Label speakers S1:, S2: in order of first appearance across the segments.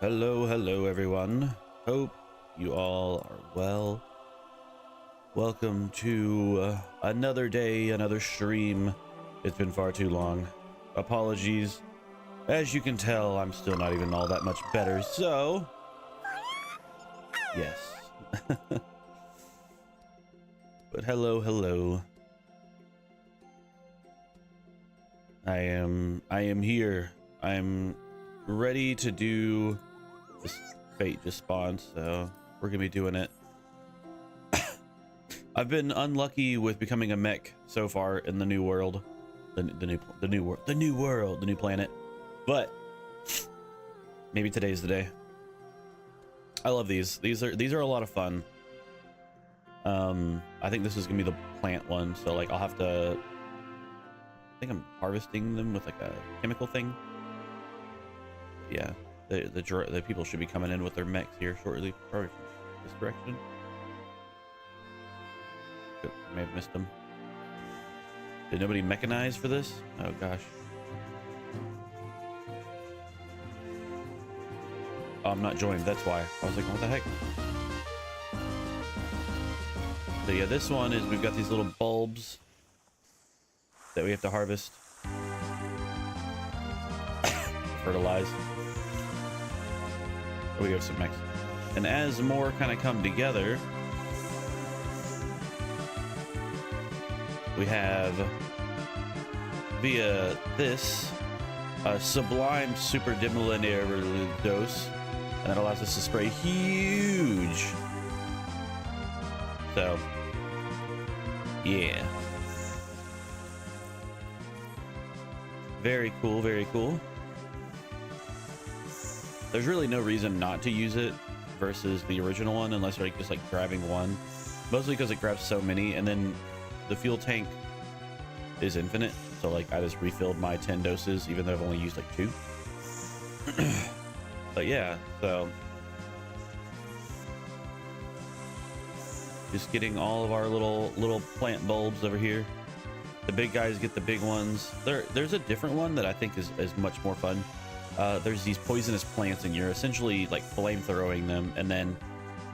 S1: Hello everyone. Hope you all are well. Welcome to another day, another stream. It's been far too long. Apologies. As you can tell, I'm still not even all that much better, so yes. But hello. I am here. I'm ready to do this. Fate just spawned, so we're gonna be doing it. I've been unlucky with becoming a mech so far in the new world, the new planet, but maybe today's the day. I love these. These are a lot of fun. I think this is gonna be the plant one, so like I'll have to. I think I'm harvesting them with like a chemical thing. Yeah, the people should be coming in with their mechs here shortly, probably from this direction. Oh, I may have missed them. Did nobody mechanize for this? Oh gosh. Oh, I'm not joined, that's why. I was like, what the heck? So yeah, this one is, we've got these little bulbs that we have to harvest. Fertilize. We have some mechs. And as more kind of come together, we have via this sublime super demolinar dose, and that allows us to spray huge. So yeah, very cool, very cool. There's really no reason not to use it versus the original one unless you're like just like grabbing one, mostly because it grabs so many, and then the fuel tank is infinite, so like I just refilled my 10 doses even though I've only used like 2. But yeah, so just getting all of our little plant bulbs over here. The big guys get the big ones. There's a different one that I think is much more fun. There's these poisonous plants and you're essentially like flamethrowing them, and then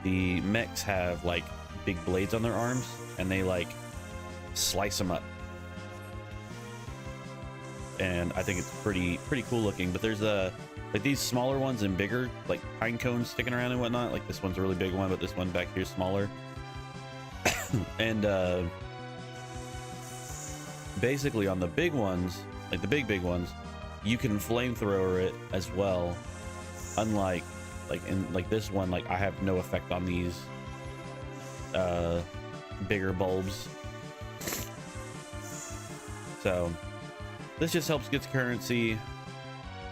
S1: the mechs have like big blades on their arms and they like slice them up, and I think it's pretty cool looking. But there's like these smaller ones and bigger, like pine cones sticking around and whatnot. Like this one's a really big one, but this one back here is smaller. And basically on the big ones, like the big ones, you can flamethrower it as well, unlike like in like this one, like I have no effect on these bigger bulbs. So this just helps get currency,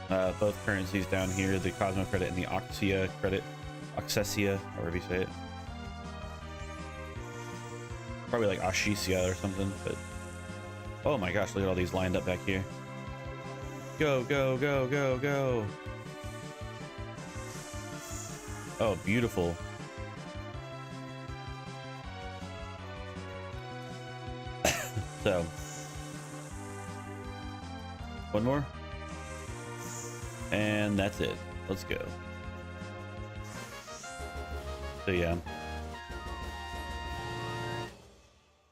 S1: both currencies down here, the Cosmo credit and the Oxia credit, Oxesia, however you say it. Probably like Ashisia or something, but oh my gosh, look at all these lined up back here. Go. Oh, beautiful. So, one more. And that's it. Let's go. So yeah.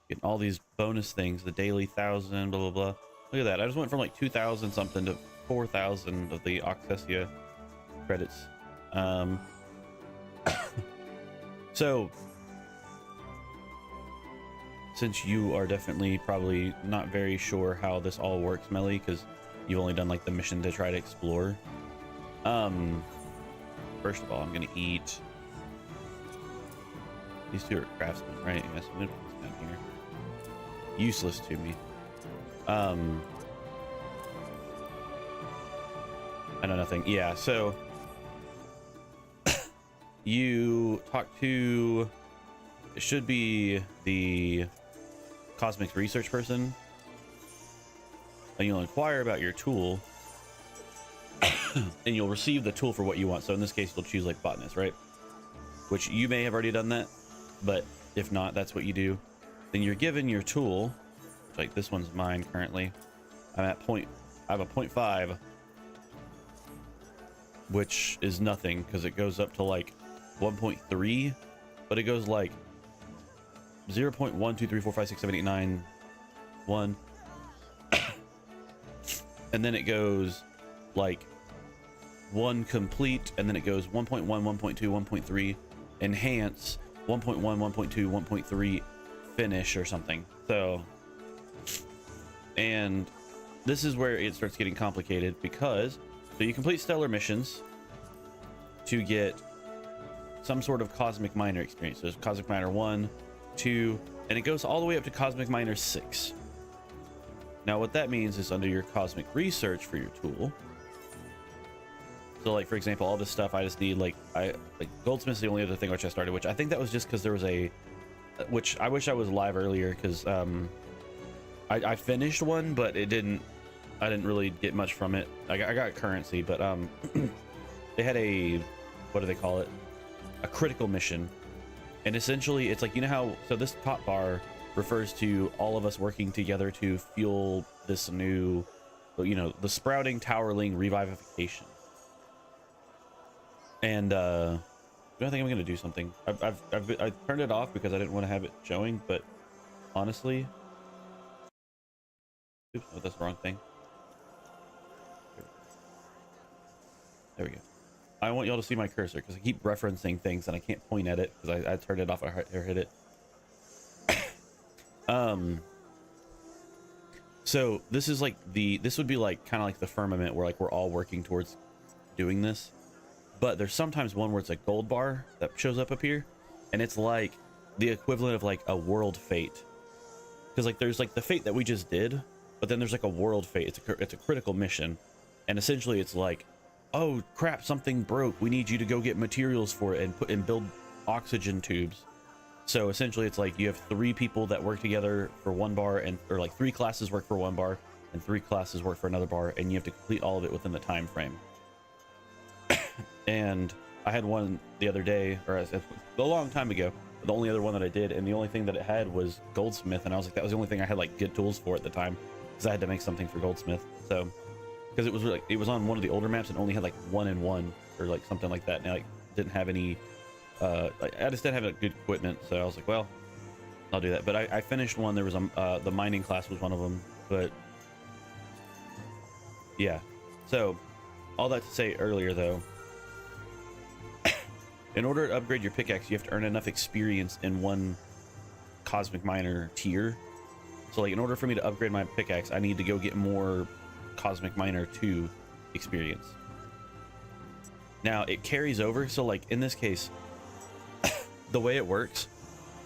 S1: Getting all these bonus things, the daily 1,000, blah, blah, blah. Look at that. I just went from like 2,000 something to 4,000 of the Oxesia credits. So, since you are definitely probably not very sure how this all works, Melly, because you've only done like the mission to try to explore. First of all, I'm gonna eat. These two are craftsmen, right? Yes, I'm gonna put this down here. Useless to me. I know nothing. Yeah, so you talk to, it should be the cosmic research person, and you'll inquire about your tool and you'll receive the tool for what you want. So in this case, you'll choose like botanist, right? Which you may have already done that, but if not, that's what you do. Then you're given your tool, like this one's mine currently. I'm at I have a 0.5 which is nothing because it goes up to like 1.3, but it goes like 0 0.1 2 3 4 5 6 7 8 9 1, and then it goes like 1 complete, and then it goes 1.1 1.2 1.3 enhance, 1.1 1.2 1.3 finish or something. So, and this is where it starts getting complicated, because so you complete stellar missions to get some sort of cosmic miner experience. There's cosmic miner 1, 2, and it goes all the way up to cosmic miner 6. Now what that means is under your cosmic research for your tool, so like for example, all this stuff I just need, like goldsmith's the only other thing which I started, which I think that was just because there was a, which I wish I was live earlier, because I finished one, but I didn't really get much from it. I got currency, but they had a, what do they call it, a critical mission, and essentially it's like, you know how, so this top bar refers to all of us working together to fuel this new, you know, the sprouting towerling revivification. And I think I'm gonna do something. I turned it off because I didn't want to have it showing, but honestly, oops, oh, that's the wrong thing. There we go. I want y'all to see my cursor because I keep referencing things and I can't point at it because I turned it off or hit it. So this is like this would be like kind of like the firmament where like we're all working towards doing this, but there's sometimes one where it's a gold bar that shows up here, and it's like the equivalent of like a world fate, because like there's like the fate that we just did, but then there's like a world fate. It's a critical mission, and essentially it's like, oh crap, something broke, we need you to go get materials for it and build oxygen tubes. So essentially it's like you have 3 people that work together for 1 bar, and or like 3 classes work for 1 bar and 3 classes work for another bar, and you have to complete all of it within the time frame. And I had one the other day, or a long time ago, the only other one that I did, and the only thing that it had was goldsmith, and I was like, that was the only thing I had like good tools for at the time, because I had to make something for goldsmith. So because it was like, it was on one of the older maps and only had like 1 and 1 or like something like that, and I like didn't have any like, I just didn't have good equipment, so I was like, well, I'll do that. But I finished one. There was a the mining class was one of them, but yeah. So all that to say earlier though, in order to upgrade your pickaxe, you have to earn enough experience in 1 cosmic miner tier. So like in order for me to upgrade my pickaxe, I need to go get more cosmic miner 2 experience. Now it carries over, so like in this case, the way it works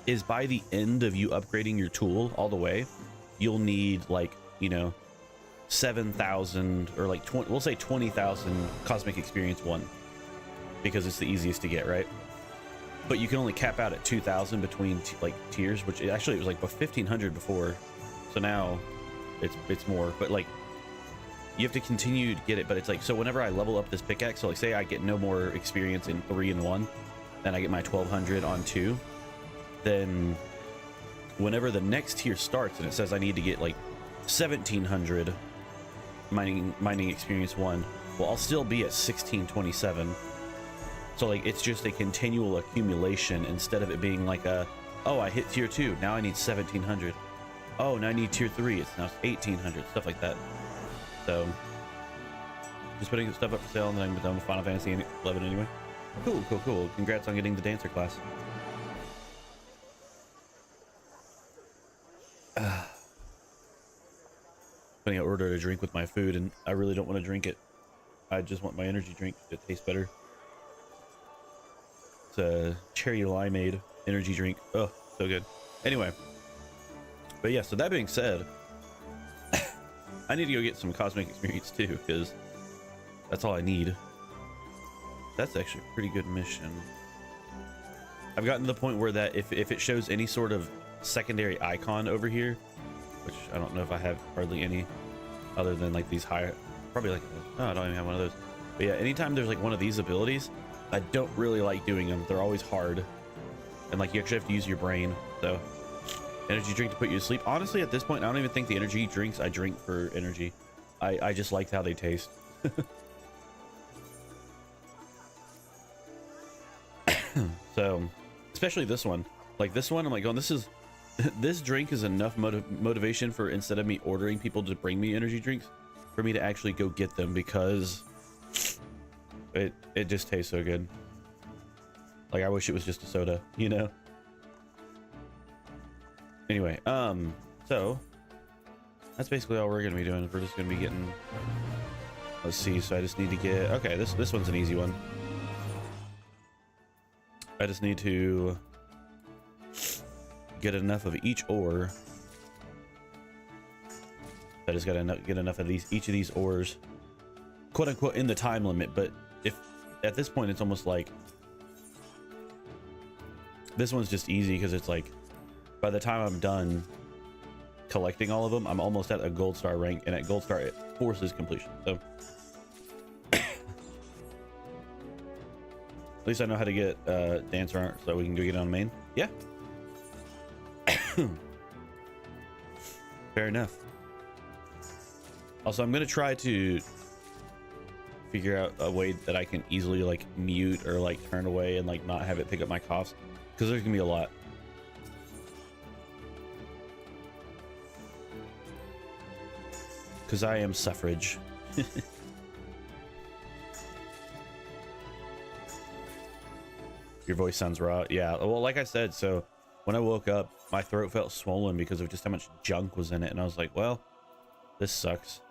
S1: is by the end of you upgrading your tool all the way, you'll need like, you know, 7,000 or like 20, we'll say 20,000 cosmic experience 1, because it's the easiest to get, right? But you can only cap out at 2,000 between like tiers, which actually it was like 1,500 before, so now it's more. But like you have to continue to get it. But it's like, so whenever I level up this pickaxe, so like say I get no more experience in 3 and 1, then I get my 1,200 on 2, then whenever the next tier starts and it says I need to get like 1,700 mining experience 1, well, I'll still be at 1,627. So like it's just a continual accumulation, instead of it being like a, oh, I hit tier 2, now I need 1,700. Oh, now I need tier 3, it's now 1,800, stuff like that. So just putting stuff up for sale, and then I'm done with Final Fantasy XI anyway. Cool, cool, cool. Congrats on getting the dancer class. Putting out order a drink with my food, and I really don't want to drink it. I just want my energy drink to taste better. It's a cherry limeade energy drink. Oh, so good. Anyway, but yeah, so that being said, I need to go get some cosmic experience too, because that's all I need. That's actually a pretty good mission. I've gotten to the point where that if it shows any sort of secondary icon over here, which I don't know if I have hardly any other than like these higher, probably like, oh, I don't even have one of those. But yeah, anytime there's like one of these abilities, I don't really like doing them. They're always hard, and like you actually have to use your brain. So energy drink to put you to sleep. Honestly, at this point, I don't even think the energy drinks I drink for energy. I just like how they taste. So, especially this one. Like this one, I'm like, oh, this is this drink is enough motivation for, instead of me ordering people to bring me energy drinks, for me to actually go get them, because it just tastes so good. Like, I wish it was just a soda, you know? Anyway, so that's basically all we're gonna be doing. We're just gonna be getting, let's see, so I just need to get, okay, this one's an easy one. I just need to get enough of each ore. I just gotta get enough of each of these ores, quote unquote, in the time limit. But if at this point it's almost like this one's just easy, because it's like by the time I'm done collecting all of them, I'm almost at a gold star rank, and at gold star it forces completion. So at least I know how to get dance around, so we can go get on main. Yeah. Fair enough. Also, I'm gonna try to figure out a way that I can easily like mute or like turn away and like not have it pick up my coughs, because there's gonna be a lot. Because I am suffrage. Your voice sounds raw. Yeah, well, like I said, so when I woke up, my throat felt swollen because of just how much junk was in it, and I was like, well, this sucks.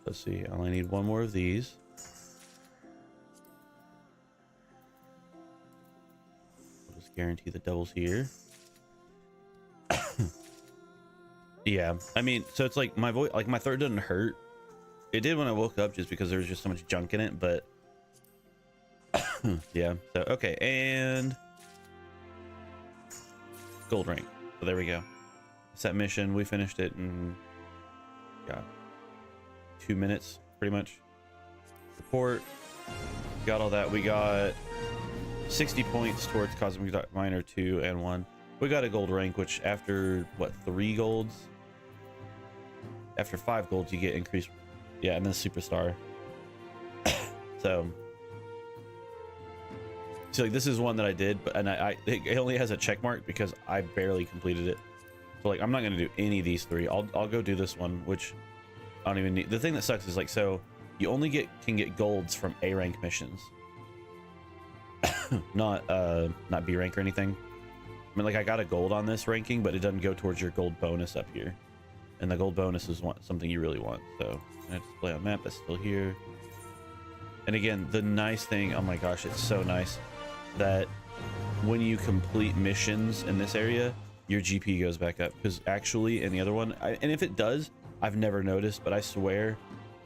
S1: Let's see, I only need one more of these. I'll just guarantee the doubles here. Yeah, I mean, so it's like my voice, like my throat doesn't hurt. It did when I woke up, just because there was just so much junk in it, but yeah. So okay, and gold rank. So there we go. Set mission, we finished it in, God, 2 minutes, pretty much. Report, got all that. We got 60 points towards Cosmic Miner 2 and 1. We got a gold rank, which after, what, 3 golds? After 5 golds, you get increased. Yeah, and then superstar. So like, this is one that I did, but it only has a check mark because I barely completed it. So like, I'm not gonna do any of these 3. I'll go do this one, which I don't even need. The thing that sucks is like, so you only can get golds from A rank missions, not B rank or anything. I mean, like, I got a gold on this ranking, but it doesn't go towards your gold bonus up here, and the gold bonus is something you really want. So I display on map, that's still here. And again, the nice thing, oh my gosh, it's so nice that when you complete missions in this area, your GP goes back up, because actually in the other one, and if it does, I've never noticed, but I swear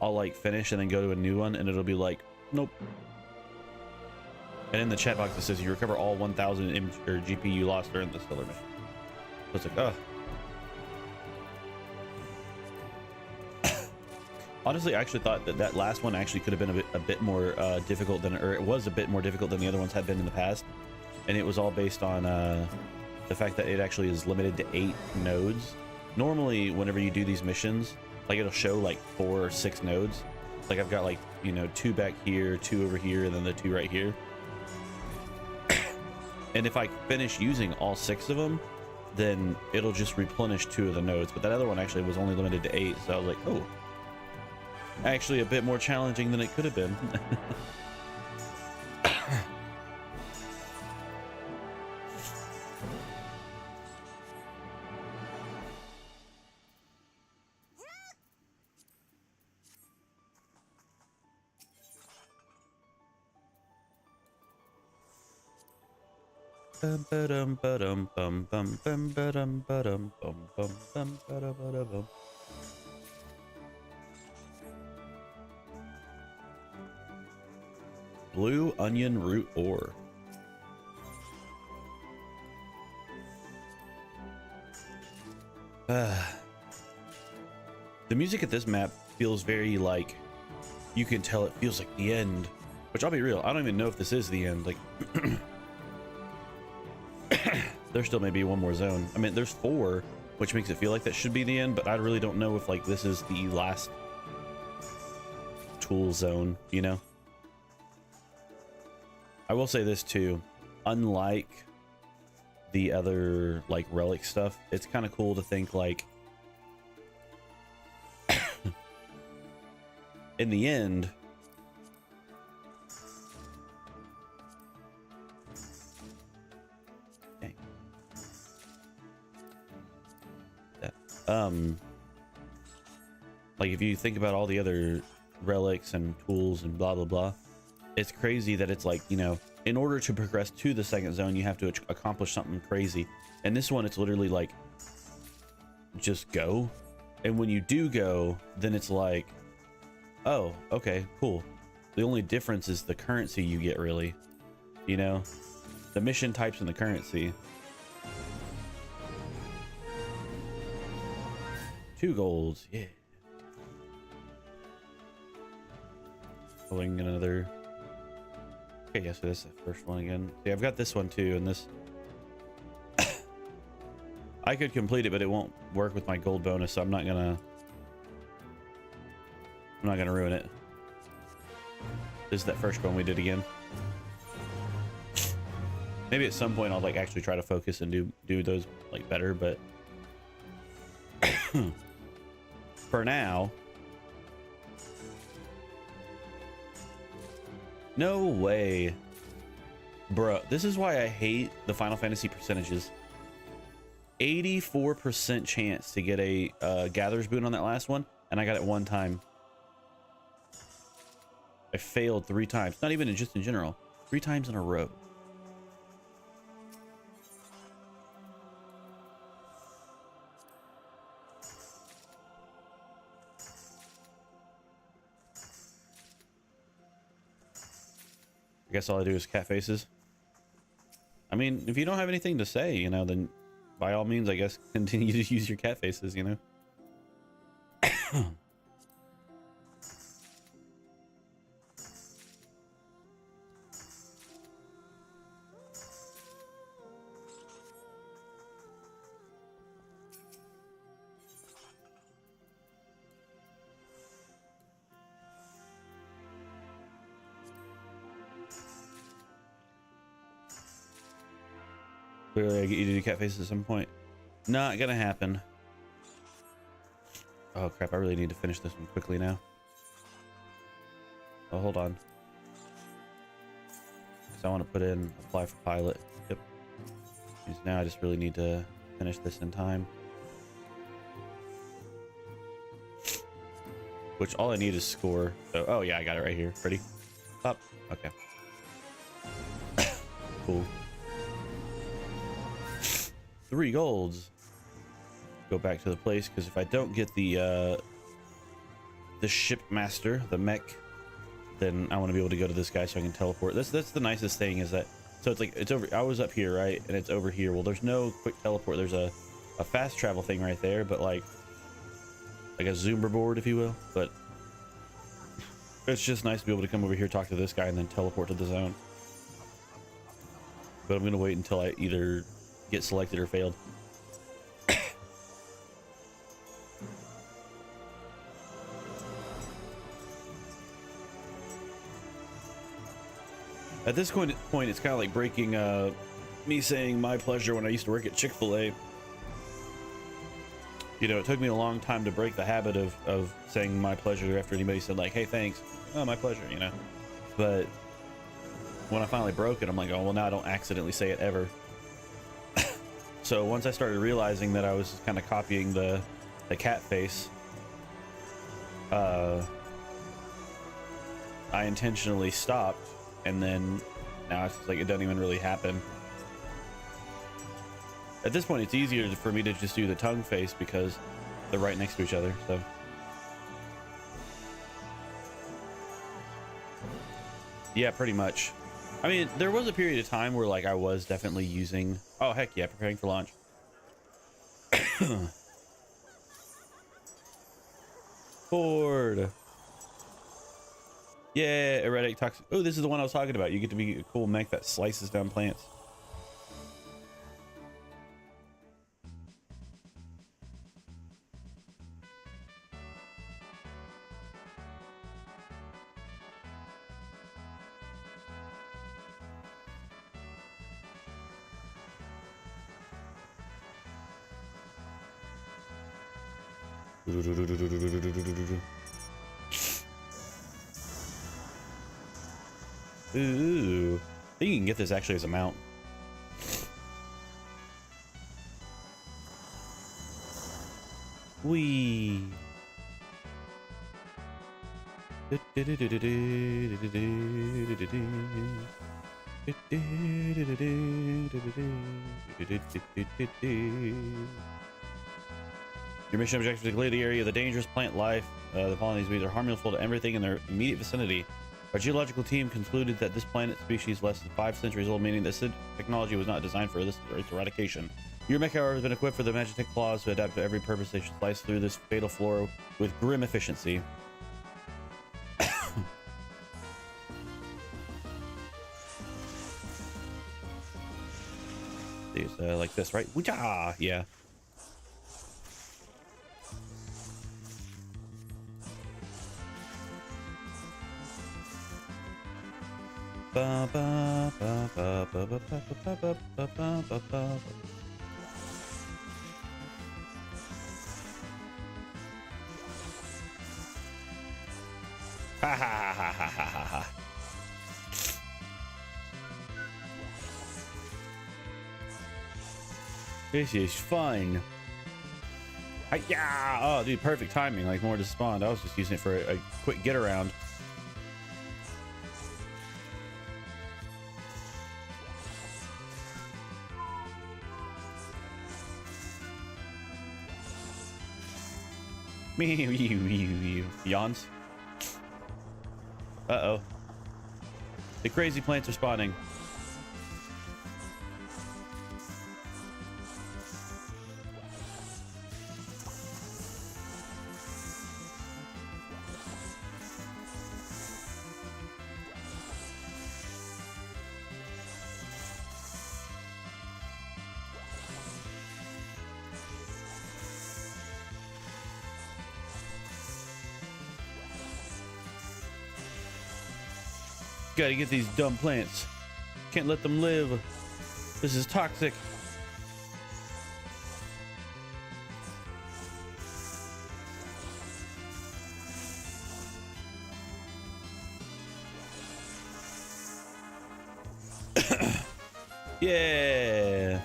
S1: I'll like finish and then go to a new one and it'll be like, nope. And in the chat box it says you recover all 1000 or GP you lost during the stellar mission. So it's like, honestly, I actually thought that last one actually could have been a bit more difficult than, or it was a bit more difficult than the other ones had been in the past. And it was all based on the fact that it actually is limited to 8 nodes. Normally, whenever you do these missions, like, it'll show like 4 or 6 nodes. Like, I've got like, you know, 2 back here, 2 over here, and then the 2 right here. And if I finish using all 6 of them, then it'll just replenish 2 of the nodes. But that other one actually was only limited to 8, so I was like, oh, actually a bit more challenging than it could have been. Blue onion root ore. The music at this map feels very like, you can tell it feels like the end, which I'll be real, I don't even know if this is the end. Like there still may be one more zone. I mean, there's 4, which makes it feel like that should be the end, but I really don't know if like this is the last tool zone, you know? I will say this too, unlike the other like relic stuff, it's kind of cool to think like in the end, dang. Like if you think about all the other relics and tools and blah blah blah, it's crazy that it's like, you know, in order to progress to the second zone you have to accomplish something crazy, and this one it's literally like just go, and when you do go then it's like, oh okay, cool. The only difference is the currency you get, really, you know, the mission types and the currency. 2 golds, yeah. Pulling another. Okay, yeah, so this is the first one again. Yeah, I've got this one too, and this I could complete it, but it won't work with my gold bonus, so I'm not gonna ruin it. This is that first one we did again. Maybe at some point I'll like actually try to focus and do those like better, but for now. No way. Bruh, this is why I hate the Final Fantasy percentages. 84% chance to get a Gatherer's Boon on that last one, and I got it 1 time. I failed 3 times. Not even just in general. 3 times in a row. I guess all I do is cat faces. I mean, if you don't have anything to say, you know, then by all means, I guess continue to use your cat faces, you know. Clearly, I get you to do cat faces at some point. Not gonna happen. Oh crap, I really need to finish this one quickly now. Oh, hold on. So I want to put in apply for pilot. Yep. Because now I just really need to finish this in time. Which all I need is score. So, oh yeah, I got it right here. Ready? Up. Okay. Cool. 3 golds. Go back to the place, because if I don't get the shipmaster, the mech, then I want to be able to go to this guy so I can teleport. That's the nicest thing, is that, so it's like, it's over, I was up here, right, and it's over here. Well, there's no quick teleport. There's a fast travel thing right there, but like a zoomer board, if you will. But it's just nice to be able to come over here, talk to this guy, and then teleport to the zone. But I'm gonna wait until I either get selected or failed. At this point, it's kind of like breaking me saying my pleasure when I used to work at Chick-fil-A. You know, it took me a long time to break the habit of saying my pleasure after anybody said like, hey, thanks. Oh, my pleasure, you know. But when I finally broke it, I'm like, oh, well, now I don't accidentally say it ever. So once I started realizing that I was kind of copying the cat face, I intentionally stopped, and then now it's like it doesn't even really happen. At this point, it's easier for me to just do the tongue face because they're right next to each other. So yeah, pretty much. I mean, there was a period of time where like I was definitely using, oh heck yeah, preparing for launch. Board. Yeah, erratic toxic. Oh, this is the one I was talking about. You get to be a cool mech that slices down plants. Ooh, I think you can get this actually as a mount. Wee. Your mission objective is to clear the area of the dangerous plant life. The pollinators weeds are harmful to everything in their immediate vicinity. Our geological team concluded that this planet species less than 5 centuries old, meaning this technology was not designed for this or its eradication. Your mech, however, has been equipped for the Magitech claws to adapt to every purpose. They should slice through this fatal flora with grim efficiency. These like this, right? Yeah. Ba, ba, ba, ba, ba, ba, ba, ba, ba, ba, ba, ba, ba. Ha ha ha ha ha ha ha. This is fun. Yeah. Oh, dude, perfect timing. Like more to spawn. I was just using it for a quick get around. Yawns. Uh-oh. The crazy plants are spawning. Gotta get these dumb plants. Can't let them live. This is toxic. Yeah.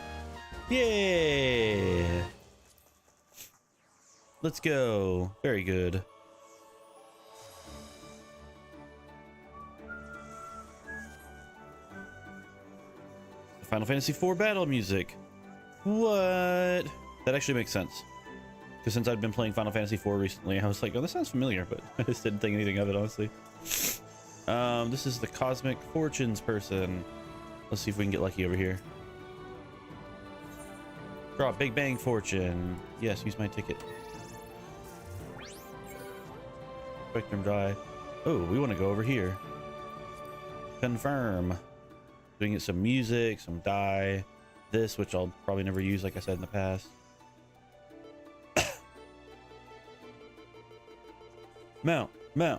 S1: Yeah. Let's go. Very good. Final Fantasy IV battle music. What? That actually makes sense. Because since I've been playing Final Fantasy IV recently, I was like, oh, this sounds familiar, but I just didn't think anything of it, honestly. This is the Cosmic Fortunes person. Let's see if we can get lucky over here. Draw a Big Bang Fortune. Yes, use my ticket. Spectrum die. Oh, we want to go over here. Confirm. We can get some music, some dye, this, which I'll probably never use, like I said in the past. Mount. No,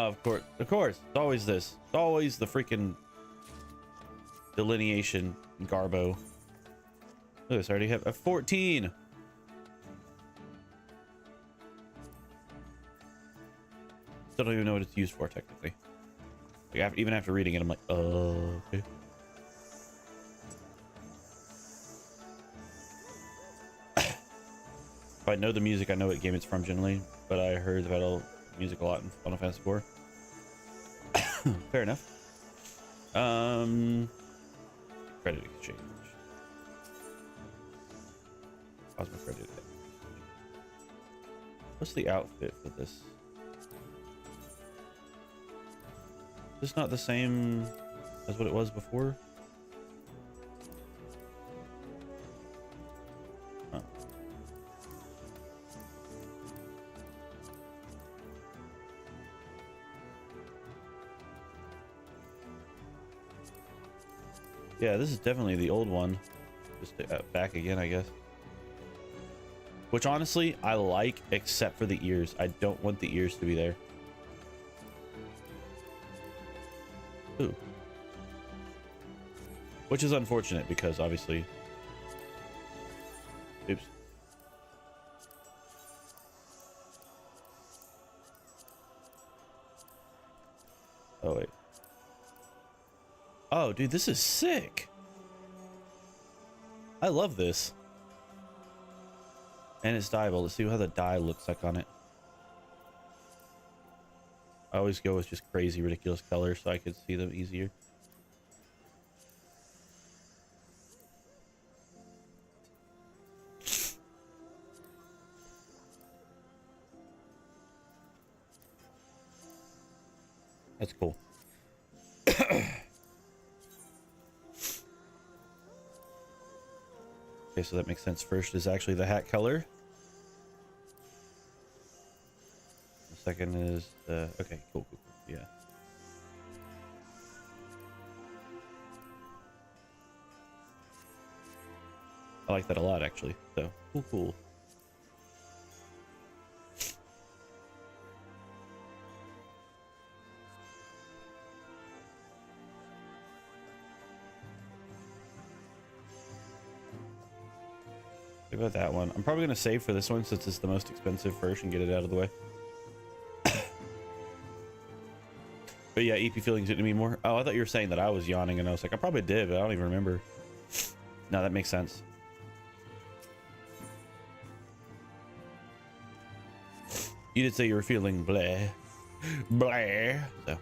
S1: of course. It's always this. It's always the freaking delineation garbo. Look at this, I already have a 14. Still don't even know what it's used for, technically. Like even after reading it, I'm like, oh, okay. If I know the music, I know what game it's from generally, but I heard the battle music a lot in Final Fantasy IV. Fair enough. Credit exchange. Cosmic credit. What's the outfit for this? Is this not the same as what it was before? Huh. Yeah, this is definitely the old one. Just back again, I guess. Which honestly, I like, except for the ears. I don't want the ears to be there. Ooh. Which is unfortunate because obviously... Oops. Oh, wait. Oh, dude, this is sick. I love this. And it's dyeable. Let's see how the dye looks like on it. I always go with just crazy, ridiculous colors so I could see them easier. That's cool. Okay, so that makes sense. First is actually the hat color. The second is the... Okay, cool. Yeah. I like that a lot, actually. So, cool. What about that one? I'm probably going to save for this one since it's the most expensive first and get it out of the way. But yeah, EP feelings into me more. Oh, I thought you were saying that I was yawning and I was like, I probably did, but I don't even remember. No, that makes sense. You did say you were feeling bleh. Bleh. So.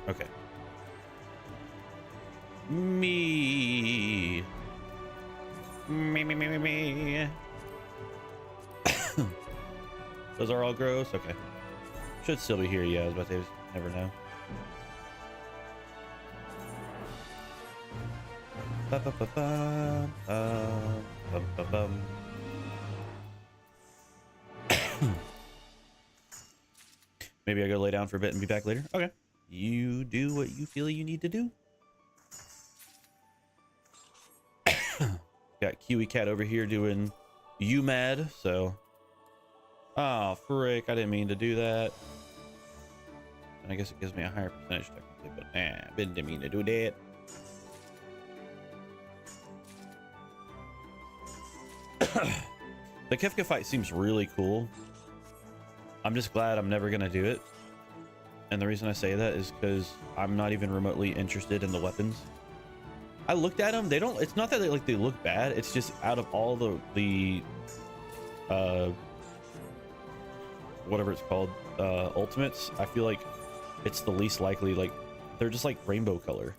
S1: Okay. Me. Those are all gross? Okay. Should still be here, yeah. I was about to say, never know. Maybe I go lay down for a bit and be back later. Okay. You do what you feel you need to do. Got Kiwi Cat over here doing you mad, so. Oh, frick. I didn't mean to do that. And I guess it gives me a higher percentage technically, but I didn't mean to do that. The Kefka fight seems really cool. I'm just glad I'm never going to do it. And the reason I say that is because I'm not even remotely interested in the weapons. I looked at them. They don't, it's not that they, like, they look bad. It's just out of all the whatever it's called, ultimates, I feel like it's the least likely. Like, they're just like rainbow color.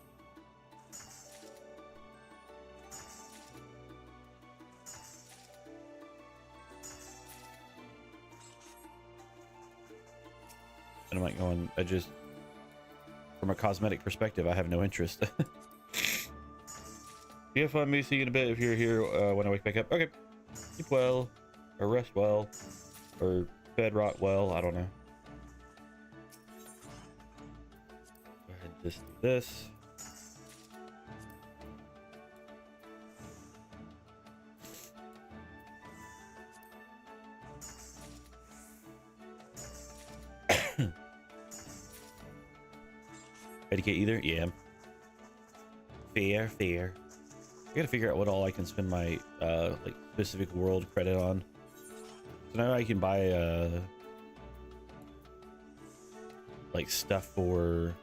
S1: And I'm like going, I just, from a cosmetic perspective, I have no interest. You have fun, me. See you in a bit if you're here when I wake back up. Okay. Sleep well, or rest well, or bed rot well. I don't know. Go ahead and just do this. Medicate either? Yeah. Fair. I gotta figure out what all I can spend my like specific world credit on. So now I can buy like stuff for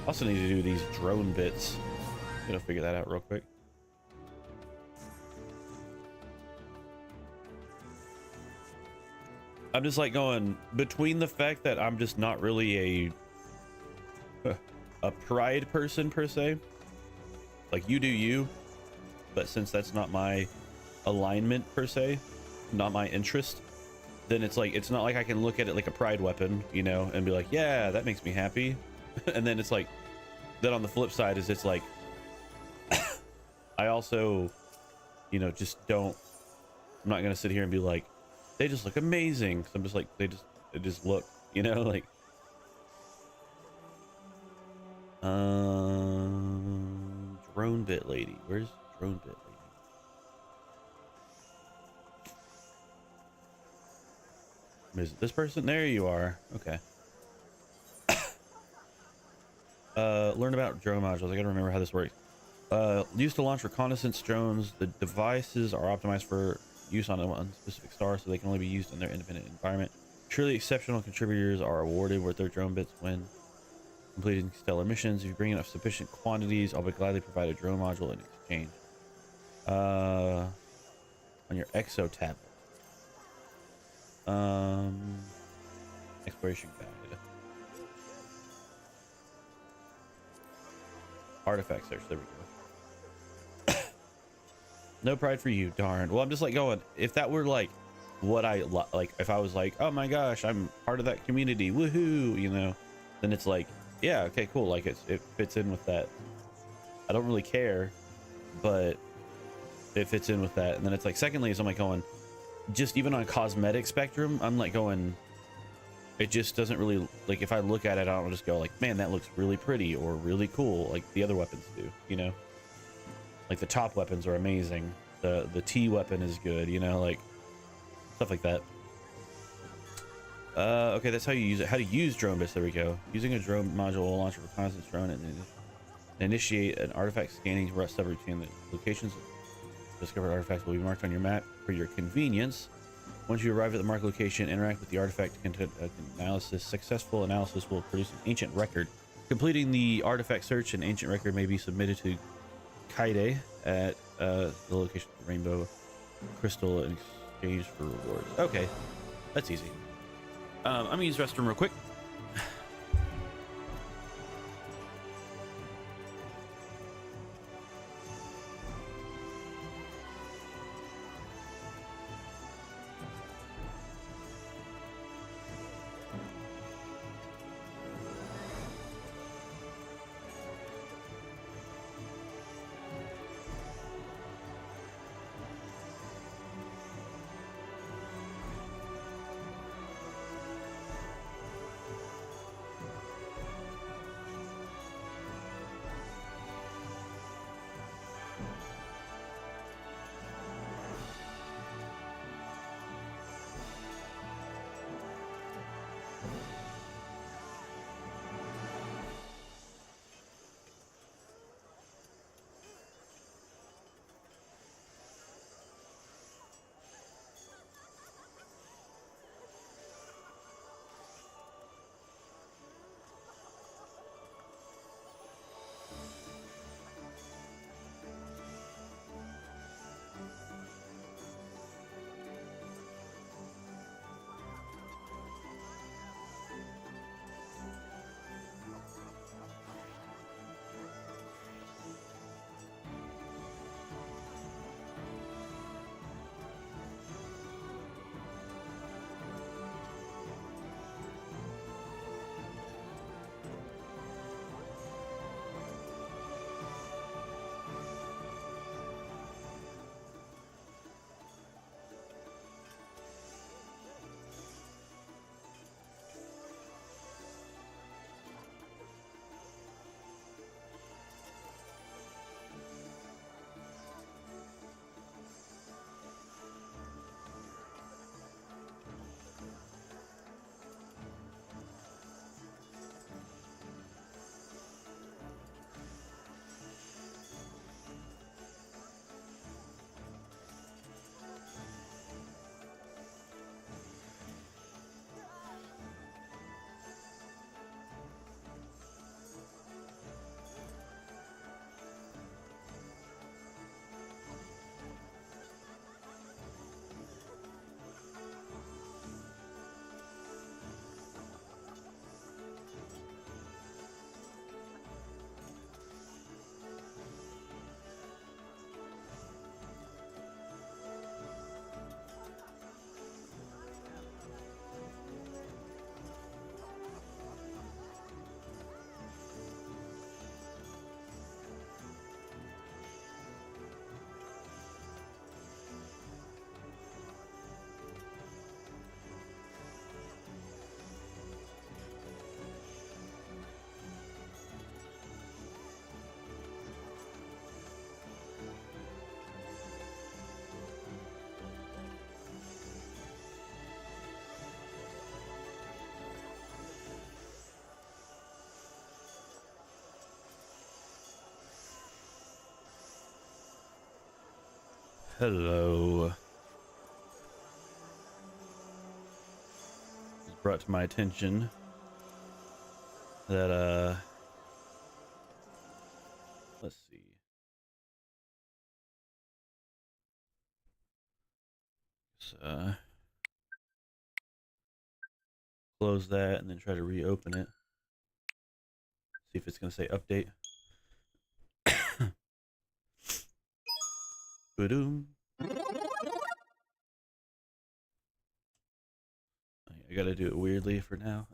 S1: also need to do these drone bits. I'm gonna figure that out real quick. I'm just like going between the fact that I'm just not really a pride person per se. Like, you do you, but since that's not my alignment per se, not my interest, then it's like, it's not like I can look at it like a pride weapon, you know, and be like, yeah, that makes me happy. And then it's like, then on the flip side is it's like, I also, you know, just don't, I'm not gonna sit here and be like, they just look amazing. So I'm just like, they just look, you know, like, drone bit lady. Where's drone bit lady? Is it this person? There you are. Okay. Learn about drone modules. I gotta remember how this works. Used to launch reconnaissance drones. The devices are optimized for use on one specific star, so they can only be used in their independent environment. Truly exceptional contributors are awarded with their drone bits when completing stellar missions. If you bring enough sufficient quantities, I'll be gladly provide a drone module in exchange. On your exo tablet. Exploration guide. Artifact search. There we go. No pride for you, darn. Well, I'm just like going, if that were like what I like, if I was like, oh my gosh, I'm part of that community, woohoo, you know, then it's like, yeah, okay, cool, like it fits in with that. I don't really care, but it fits in with that. And then it's like, secondly, is I'm like going, just even on cosmetic spectrum, I'm like going, it just doesn't really, like, if I look at it, I don't just go like, man, that looks really pretty or really cool, like the other weapons do, you know. Like the top weapons are amazing. The T weapon is good, you know, like stuff like that. Okay, that's how you use it. How to use drone bits. There we go. Using a drone module will launch a reconnaissance drone and initiate an artifact scanning sub-routine. The locations of discovered artifacts will be marked on your map for your convenience. Once you arrive at the marked location, interact with the artifact analysis. Successful analysis will produce an ancient record. Completing the artifact search, an ancient record may be submitted to Kaide at the location of the Rainbow Crystal in exchange for rewards. Okay, that's easy. I'm gonna use the restroom real quick. Hello. It was brought to my attention that let's see. So, close that and then try to reopen it. See if it's going to say update. Boom. I gotta do it weirdly for now.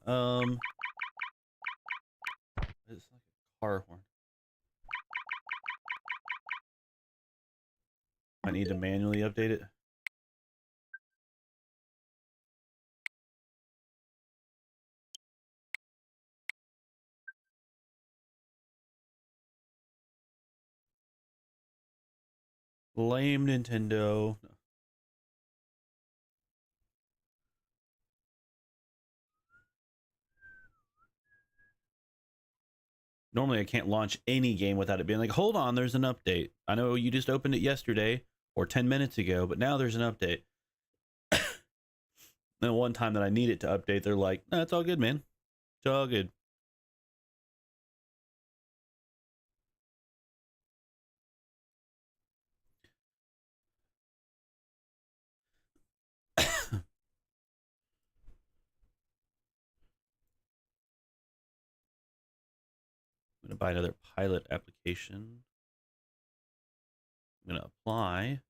S1: It's like a car horn. I need to manually update it. Lame Nintendo. Normally I can't launch any game without it being like, hold on, there's an update. I know you just opened it yesterday or 10 minutes ago, but now there's an update. Then one time that I need it to update, they're like, no, it's all good, man. It's all good. I'm gonna buy another pilot application. I'm gonna apply.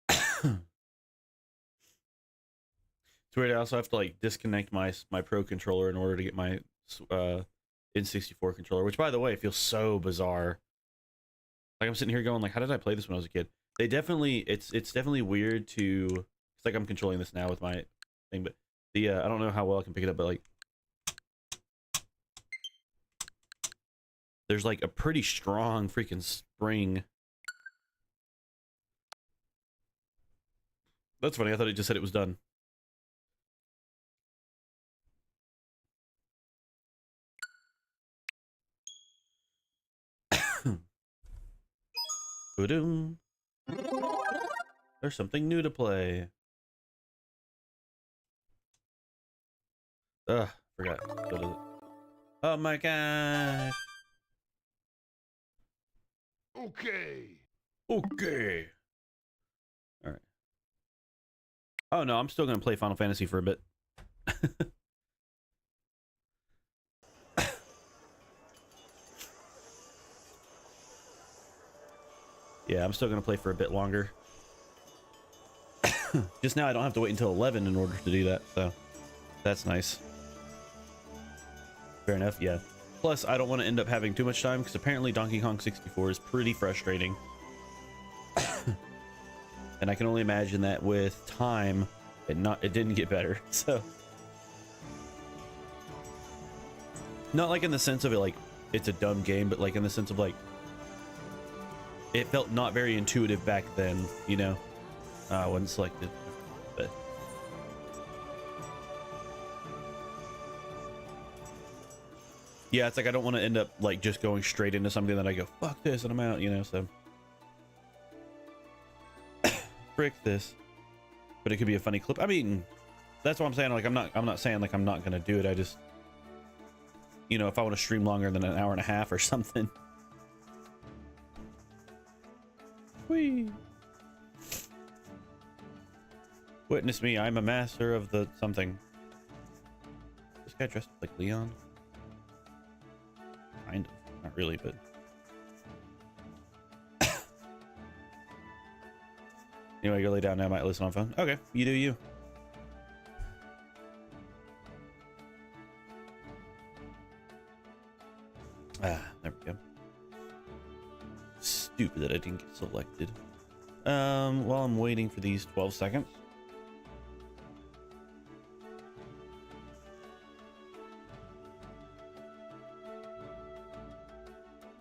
S1: It's weird. I also have to like disconnect my Pro controller in order to get my N64 controller, which by the way feels so bizarre. Like I'm sitting here going like, how did I play this when I was a kid? They definitely, it's definitely weird to. It's like I'm controlling this now with my thing, but the I don't know how well I can pick it up, but like there's like a pretty strong freaking spring. That's funny. I thought it just said it was done. Boom. There's something new to play. Ugh, forgot. Oh my gosh.
S2: Okay.
S1: Okay. All right. Oh no, I'm still gonna play Final Fantasy for a bit. Yeah, I'm still gonna play for a bit longer. Just now I don't have to wait until 11 in order to do that, so that's nice. Fair enough, yeah. Plus, I don't want to end up having too much time because apparently Donkey Kong 64 is pretty frustrating. And I can only imagine that with time, it didn't get better. So, not like in the sense of it like it's a dumb game, but like in the sense of like it felt not very intuitive back then, you know. I wasn't selected, but yeah, it's like I don't want to end up like just going straight into something that I go fuck this and I'm out, you know. So frick this, but it could be a funny clip. I mean, that's what I'm saying. Like I'm not saying like I'm not gonna do it. I just, you know, if I want to stream longer than an hour and a half or something. Whee! Witness me, I'm a master of the something. This guy dressed like Leon? Kind of. Not really, but... Anyway, go lay down now. I might listen on phone. Okay, you do you. Ah, there we go. Stupid that I didn't get selected. While I'm waiting for these 12 seconds.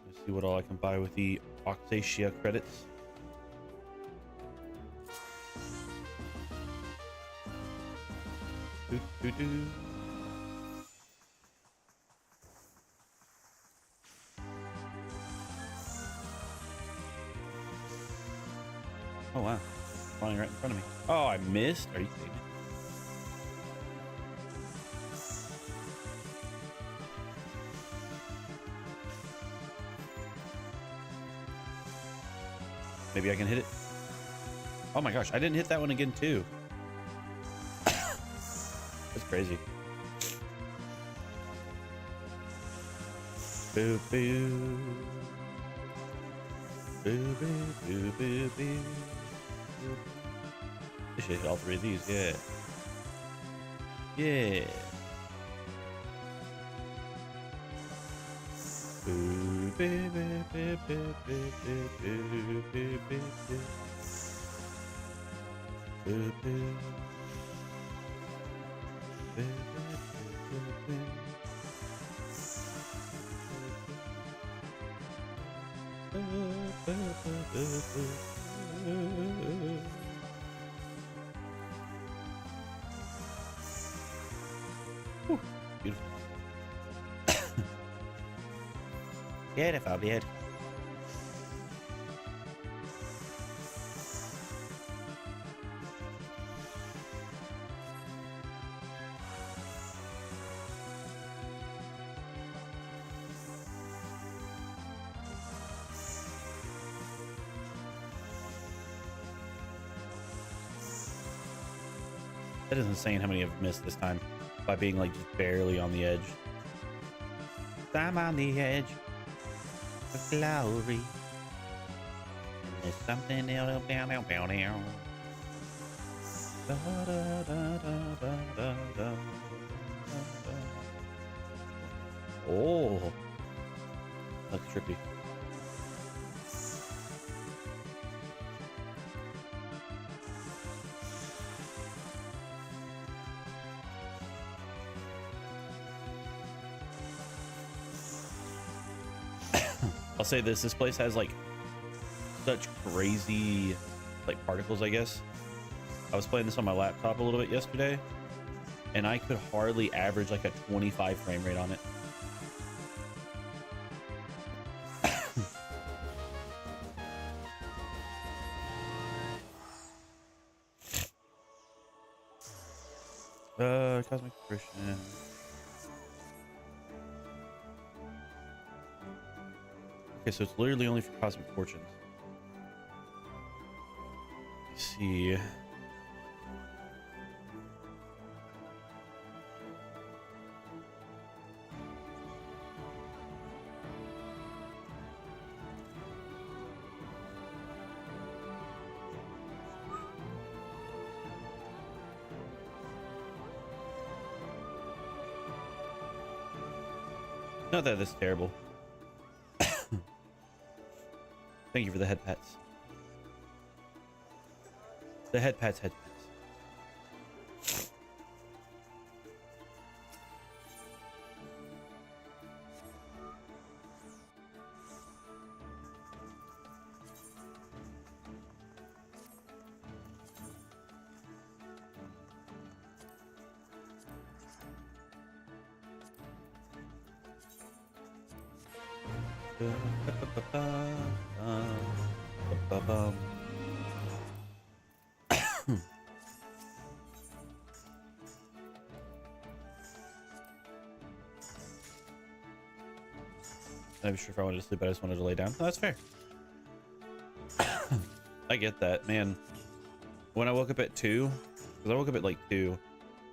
S1: Let's see what all I can buy with the Eorzea credits. Doo, doo, doo. spawning right in front of me. Oh, I missed? Are you kidding me? Maybe I can hit it. Oh my gosh, I didn't hit that one again too. That's crazy. Boo boo. Boo boo boo boo boo. I should hit all three of these, yeah. Yeah. Boo boo boo boo boo boo boo boo boo boo. Boo boo. Boo boo boo boo. Whew, beautiful. Beautiful, beautiful. That is insane how many I've missed this time by being like just barely on the edge. I'm on the edge of glory. And there's something else down. Oh, that's trippy. I'll say this place has like such crazy like particles, I guess. I was playing this on my laptop a little bit yesterday and I could hardly average like a 25 frame rate on it. Cosmic Christian. Okay, so it's literally only for Cosmic Fortunes. Let's see. Not that that's terrible. Thank you for the head pats. The head pats, head pats. I'm not sure if I wanted to sleep, but I just wanted to lay down. Oh, that's fair. I get that, man. When I woke up at 2, because I woke up at like 2,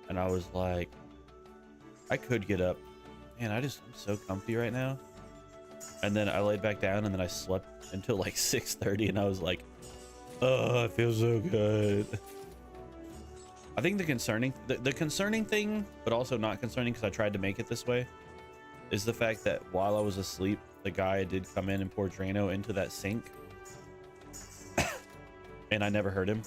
S1: and I was like, I could get up. Man, I'm so comfy right now. And then I laid back down, and then I slept until like 6:30, and I was like, oh, I feel so good. I think the concerning thing, but also not concerning because I tried to make it this way, is the fact that while I was asleep, the guy did come in and pour Drano into that sink. And I never heard him.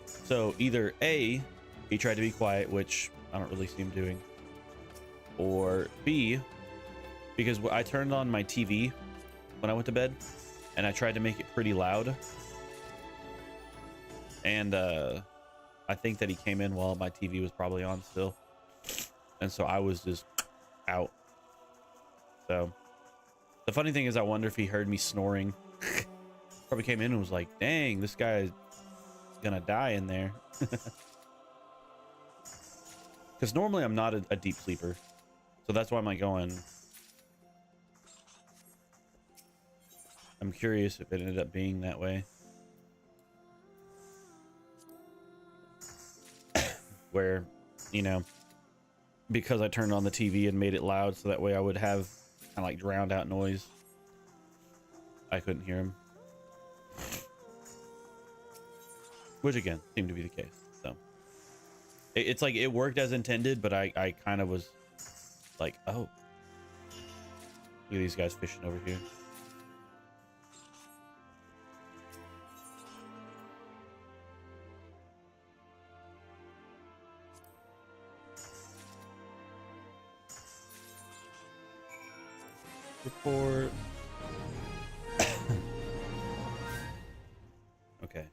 S1: So either A, he tried to be quiet, which I don't really see him doing. Or B, because I turned on my TV when I went to bed and I tried to make it pretty loud. And I think that he came in while my TV was probably on still. And so I was just out. So the funny thing is, I wonder if he heard me snoring Probably came in and was like, dang, this guy's gonna die in there. Because normally I'm not a deep sleeper. So that's why I'm like going. I'm curious if it ended up being that way. Where, you know, because I turned on the TV and made it loud so that way I would have kind of like drowned out noise. I couldn't hear him. Which again, seemed to be the case. So it's like it worked as intended, but I kind of was like, oh, look at these guys fishing over here. Report. Okay.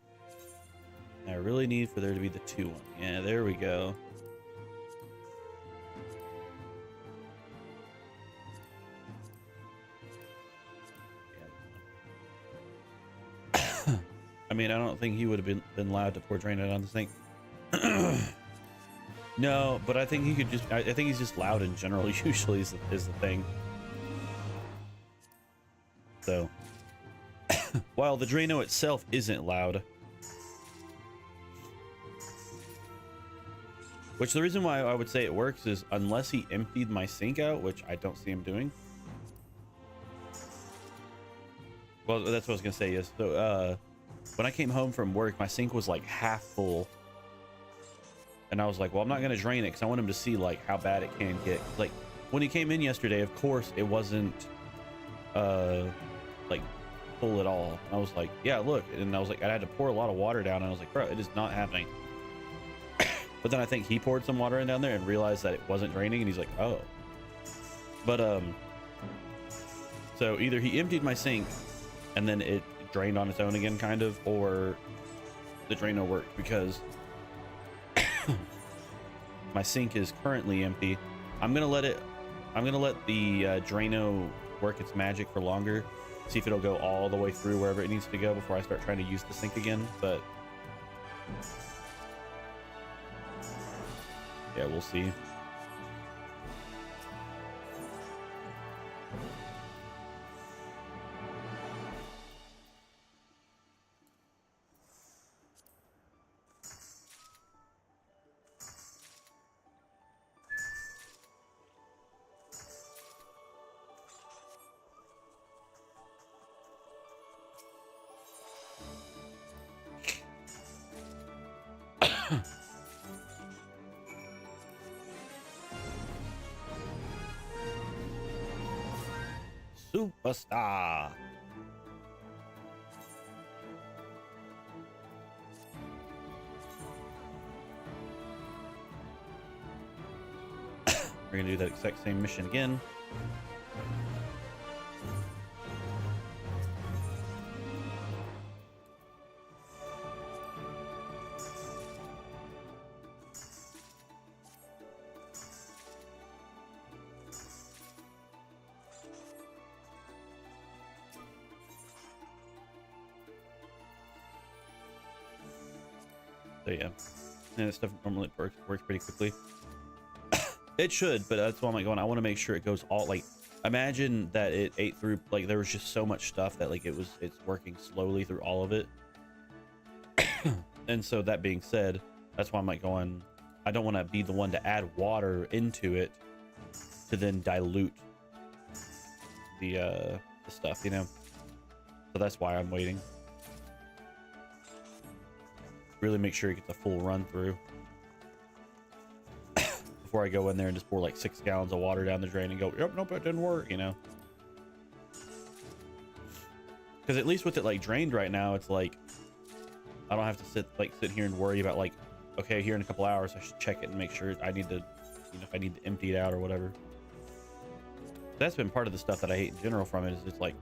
S1: I really need for there to be the 2-1. Yeah, there we go. I mean, I don't think he would have been allowed to pour drain it on the sink. No, but I think he could just. I think he's just loud in general. Usually is the thing. So, while the Drano itself isn't loud, which the reason why I would say it works is unless he emptied my sink out, which I don't see him doing. Well, that's what I was gonna say. Is so when I came home from work, my sink was like half full, and I was like, well, I'm not gonna drain it because I want him to see like how bad it can get. Like when he came in yesterday, of course it wasn't like full at all. I was like, yeah, look, and I was like, I had to pour a lot of water down, and I was like, bro, it is not happening. But then I think he poured some water in down there and realized that it wasn't draining, and he's like, oh. But so either he emptied my sink and then it drained on its own again, kind of, or the Drano worked, because my sink is currently empty. I'm gonna let the Drano work its magic for longer, see if it'll go all the way through wherever it needs to go before I start trying to use the sink again. But yeah, we'll see. Superstar. We're gonna do that exact same mission again. So yeah, and this stuff normally works pretty quickly. It should, but that's why I'm like going, I want to make sure it goes all, like, imagine that it ate through, like, there was just so much stuff that like it's working slowly through all of it. And so that being said, that's why I'm like going, I don't want to be the one to add water into it to then dilute the stuff, you know. So that's why I'm waiting. Really make sure it gets a full run through before I go in there and just pour like 6 gallons of water down the drain and go, yep, nope, it didn't work, you know. Because at least with it like drained right now, it's like I don't have to sit here and worry about like, okay, here in a couple hours I should check it and make sure I need to, you know, if I need to empty it out or whatever. That's been part of the stuff that I hate in general from it, is it's like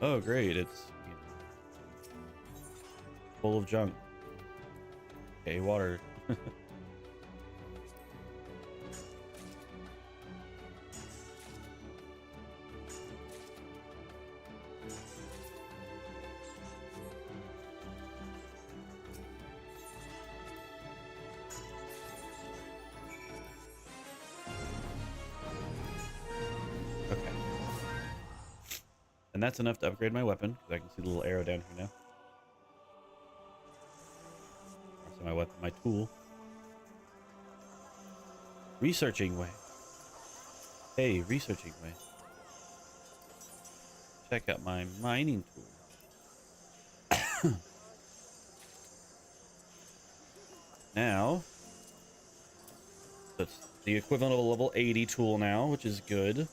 S1: oh great, it's, you know, full of junk. Okay, water. And that's enough to upgrade my weapon, because I can see the little arrow down here now. That's my weapon, my tool. Researching way. Hey, researching way. Check out my mining tool. Now, that's the equivalent of a level 80 tool now, which is good.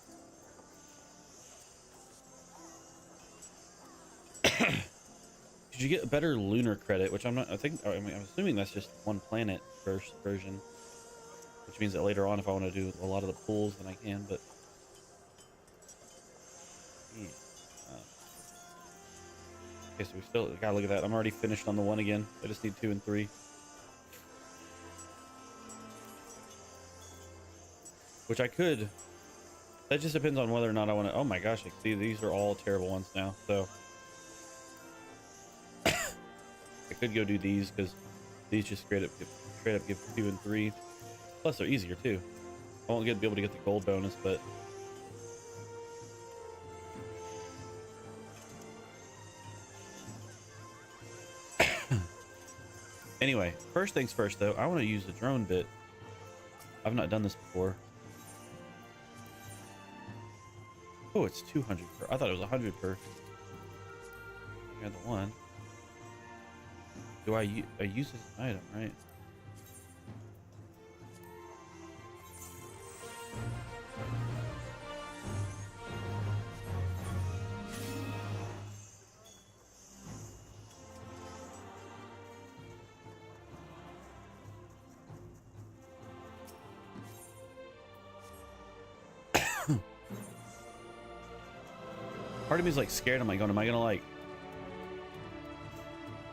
S1: Did you get a better lunar credit, which I'm not, I'm assuming that's just one planet version, which means that later on, if I want to do a lot of the pulls, then I can, but yeah. Okay, so we still gotta look at that. I'm already finished on the 1 again. I just need 2 and 3. Which I could. That just depends on whether or not I want to. Oh my gosh, I see these are all terrible ones now. So I could go do these because these just straight up give 2 and 3. Plus they're easier too. I won't be able to get the gold bonus, but anyway, first things first though, I want to use the drone bit. I've not done this before. Oh, it's 200 per. I thought it was 100 per. I got the 1. Do I use this as an item, right? Part of me is like scared. I'm like going, am I gonna like,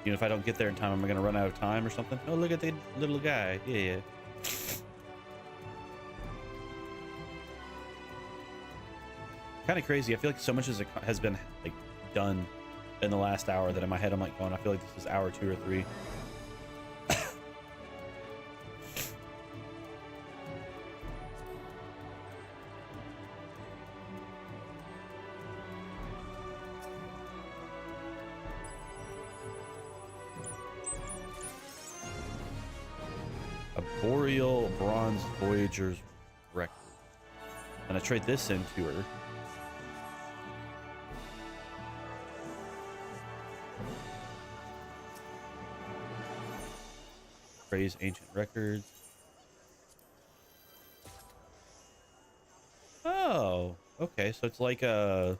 S1: you know, if I don't get there in time, am I gonna run out of time or something? Oh, look at the little guy. Yeah. Kind of crazy. I feel like so much has been like done in the last hour that in my head I'm like going, I feel like this is hour 2 or 3. Boreal Bronze Voyager's record. And I trade this in to her. Praise ancient records. Oh, okay. So it's like a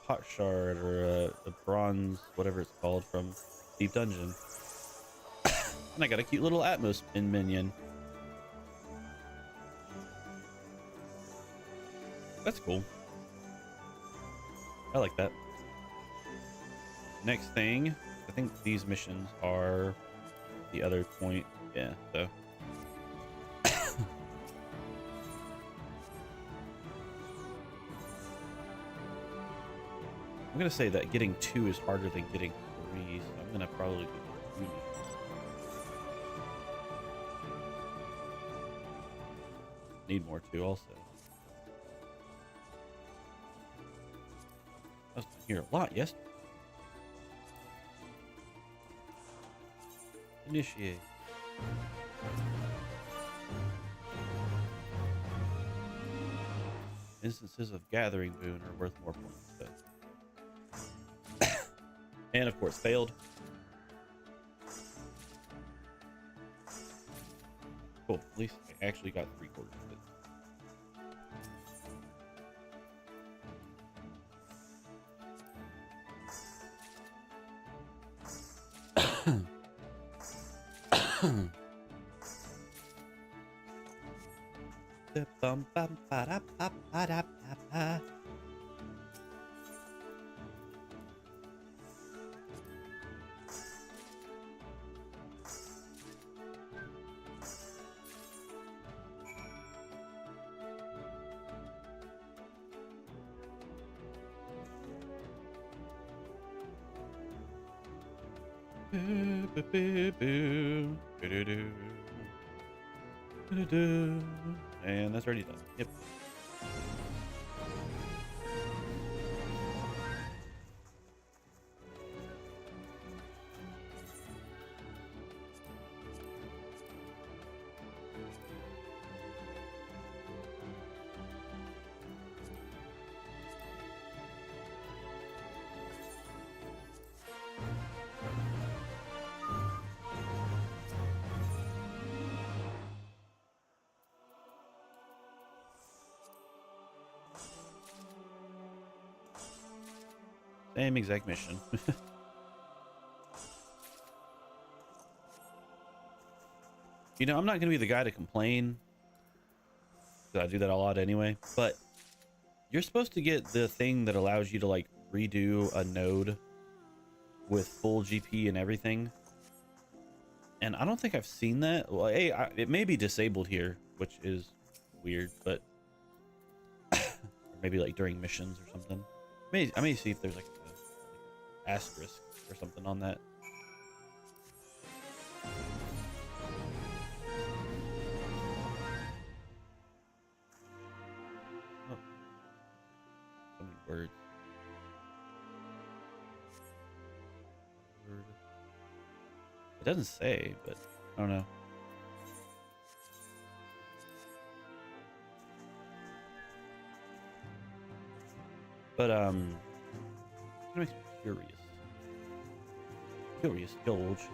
S1: pot shard or a bronze, whatever it's called, from Deep Dungeon. And I got a cute little Atmos minion. That's cool. I like that. Next thing, I think these missions are the other point. Yeah, so. I'm gonna say that getting 2 is harder than getting 3, so I'm gonna probably get 2. Need more too, also. I was here a lot yesterday. Initiate. Instances of gathering boon are worth more points. So. And of course, failed. Cool. At least I actually got 3/4 of it. And that's already done. Yep. Same exact mission. You know, I'm not gonna be the guy to complain, 'cause I do that a lot anyway, but you're supposed to get the thing that allows you to like redo a node with full GP and everything. And I don't think I've seen that. Well, hey, it may be disabled here, which is weird, but or maybe like during missions or something. I may see if there's like a asterisk or something on that. Oh, so many words. It doesn't say, but I don't know. But it makes me curious. Curious, George.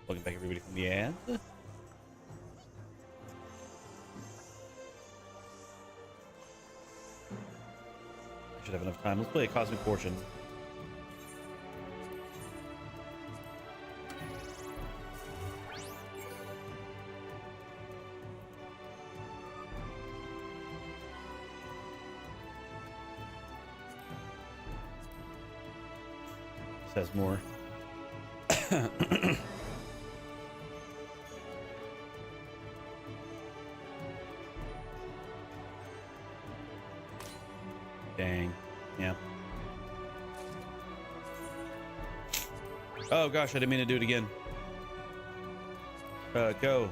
S1: Welcome back, everybody, from the ads. I should have enough time. Let's play a Cosmic Fortune. This has more. Dang. Yeah. Oh gosh, I didn't mean to do it again. Go.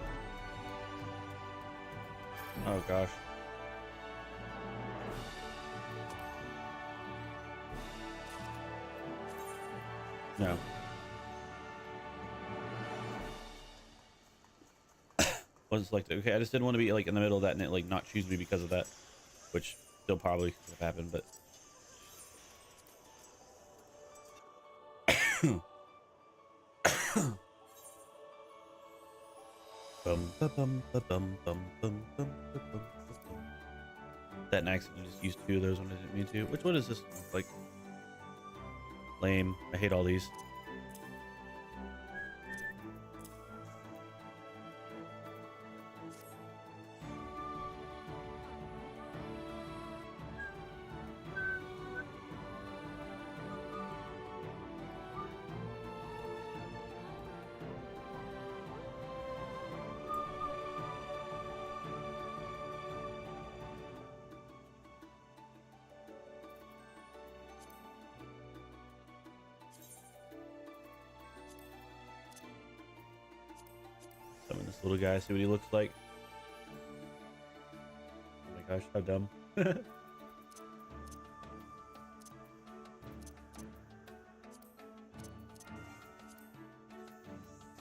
S1: Oh gosh. No. Wasn't selected. Okay, I just didn't want to be like in the middle of that and it like not choose me because of that, which still probably could have happened, but that an accident just used 2 of those when I didn't mean to. Which one is this one? Like lame. I hate all these. Summon this little guy, see what he looks like. Oh my gosh, how dumb.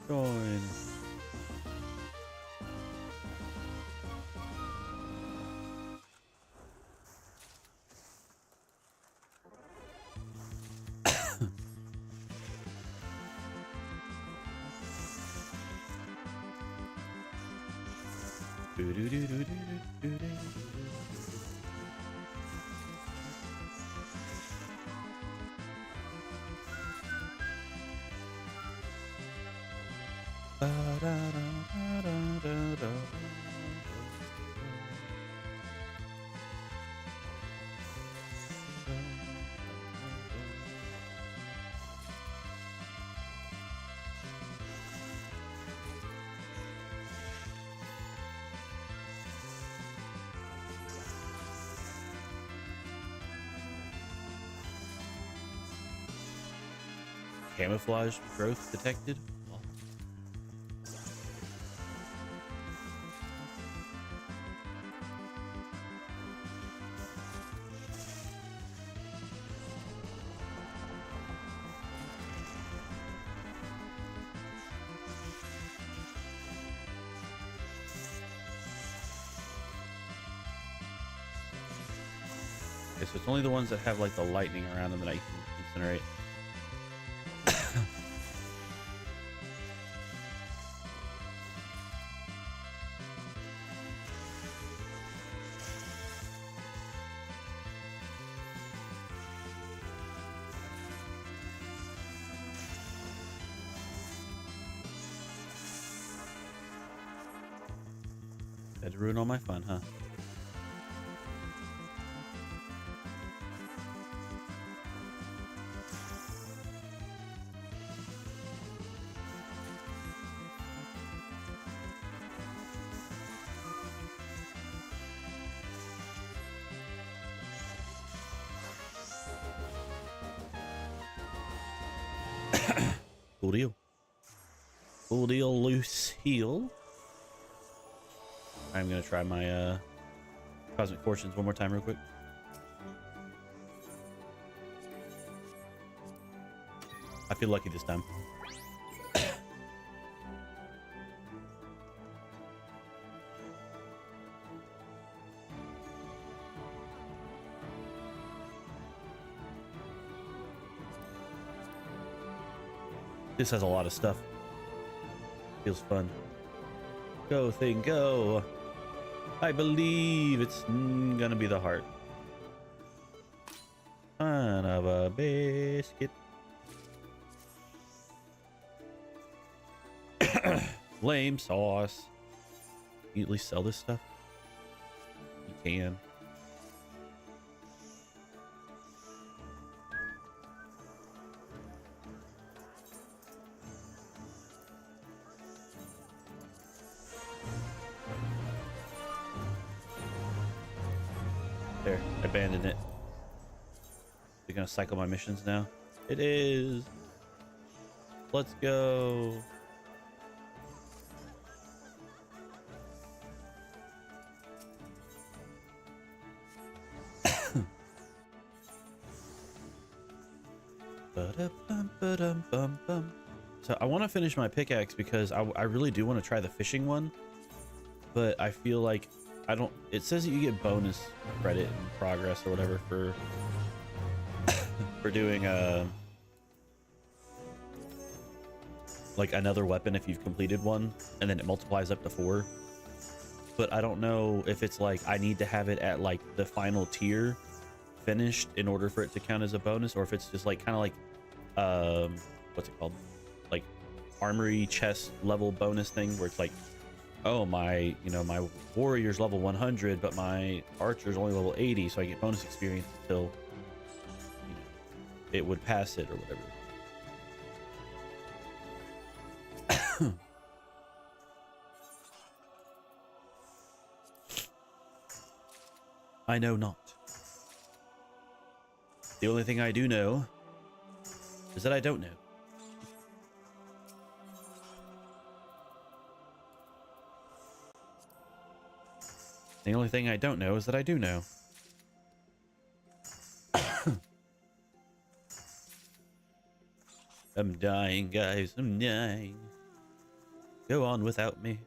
S1: Join. Camouflage growth detected. Okay, so it's only the ones that have like the lightning around them that I can incinerate. Had to ruin all my fun, huh? Cool deal. Cool deal, loose heel. I'm gonna try my Cosmic Fortunes one more time real quick. I feel lucky this time. This has a lot of stuff. Feels fun. Go thing, go. I believe it's gonna be the heart. Son of a biscuit. Lame sauce. Can you at least sell this stuff? You can. There, I abandoned it. We're gonna cycle my missions now. It is. Let's go. So I want to finish my pickaxe because I really do want to try the fishing one, but I feel like I don't. It says that you get bonus credit and progress or whatever for for doing like another weapon if you've completed one, and then it multiplies up to 4. But I don't know if it's like I need to have it at like the final tier finished in order for it to count as a bonus, or if it's just like kind of like what's it called, like armory chest level bonus thing where it's like, oh, my, you know, my warrior's level 100 but my archer's only level 80, so I get bonus experience until, you know, it would pass it or whatever. I know not. The only thing I do know is that I don't know. The only thing I don't know is that I do know. I'm dying, guys. I'm dying. Go on without me.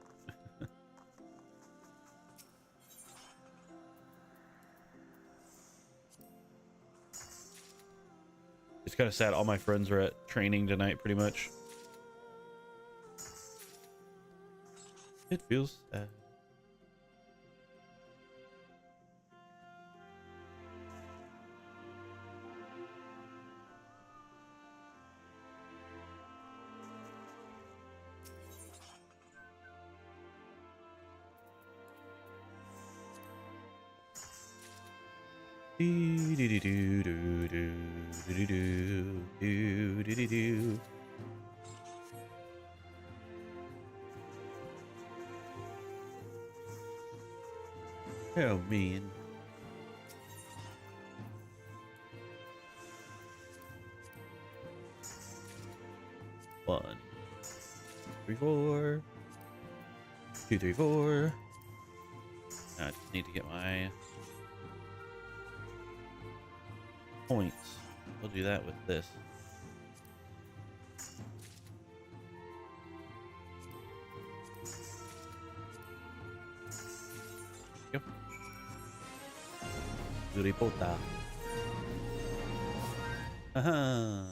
S1: It's kind of sad. All my friends are at training tonight, pretty much. It feels sad. Oh man. One, 3, 4. 2, 3, 4. Now I just need to get my points. We'll do that with this. Yep. Duripota. Uh-huh.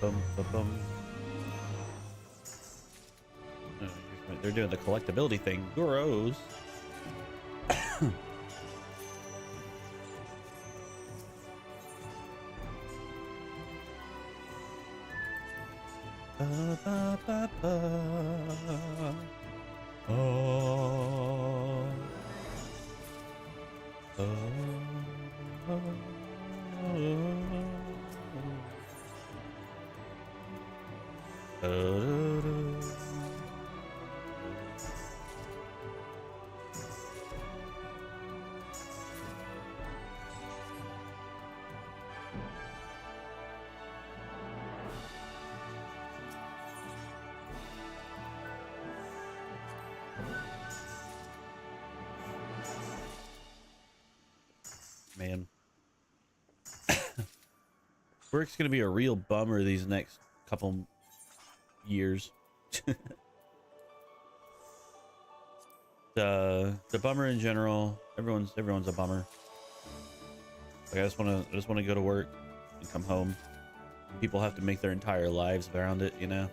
S1: Bum, bum, bum. They're doing the collectability thing. Gross. Ba, ba, ba, ba. Oh. Oh. Man. Work's gonna be a real bummer these next couple years. The bummer in general, everyone's a bummer. Like I just wanna go to work and come home. People have to make their entire lives around it, you know.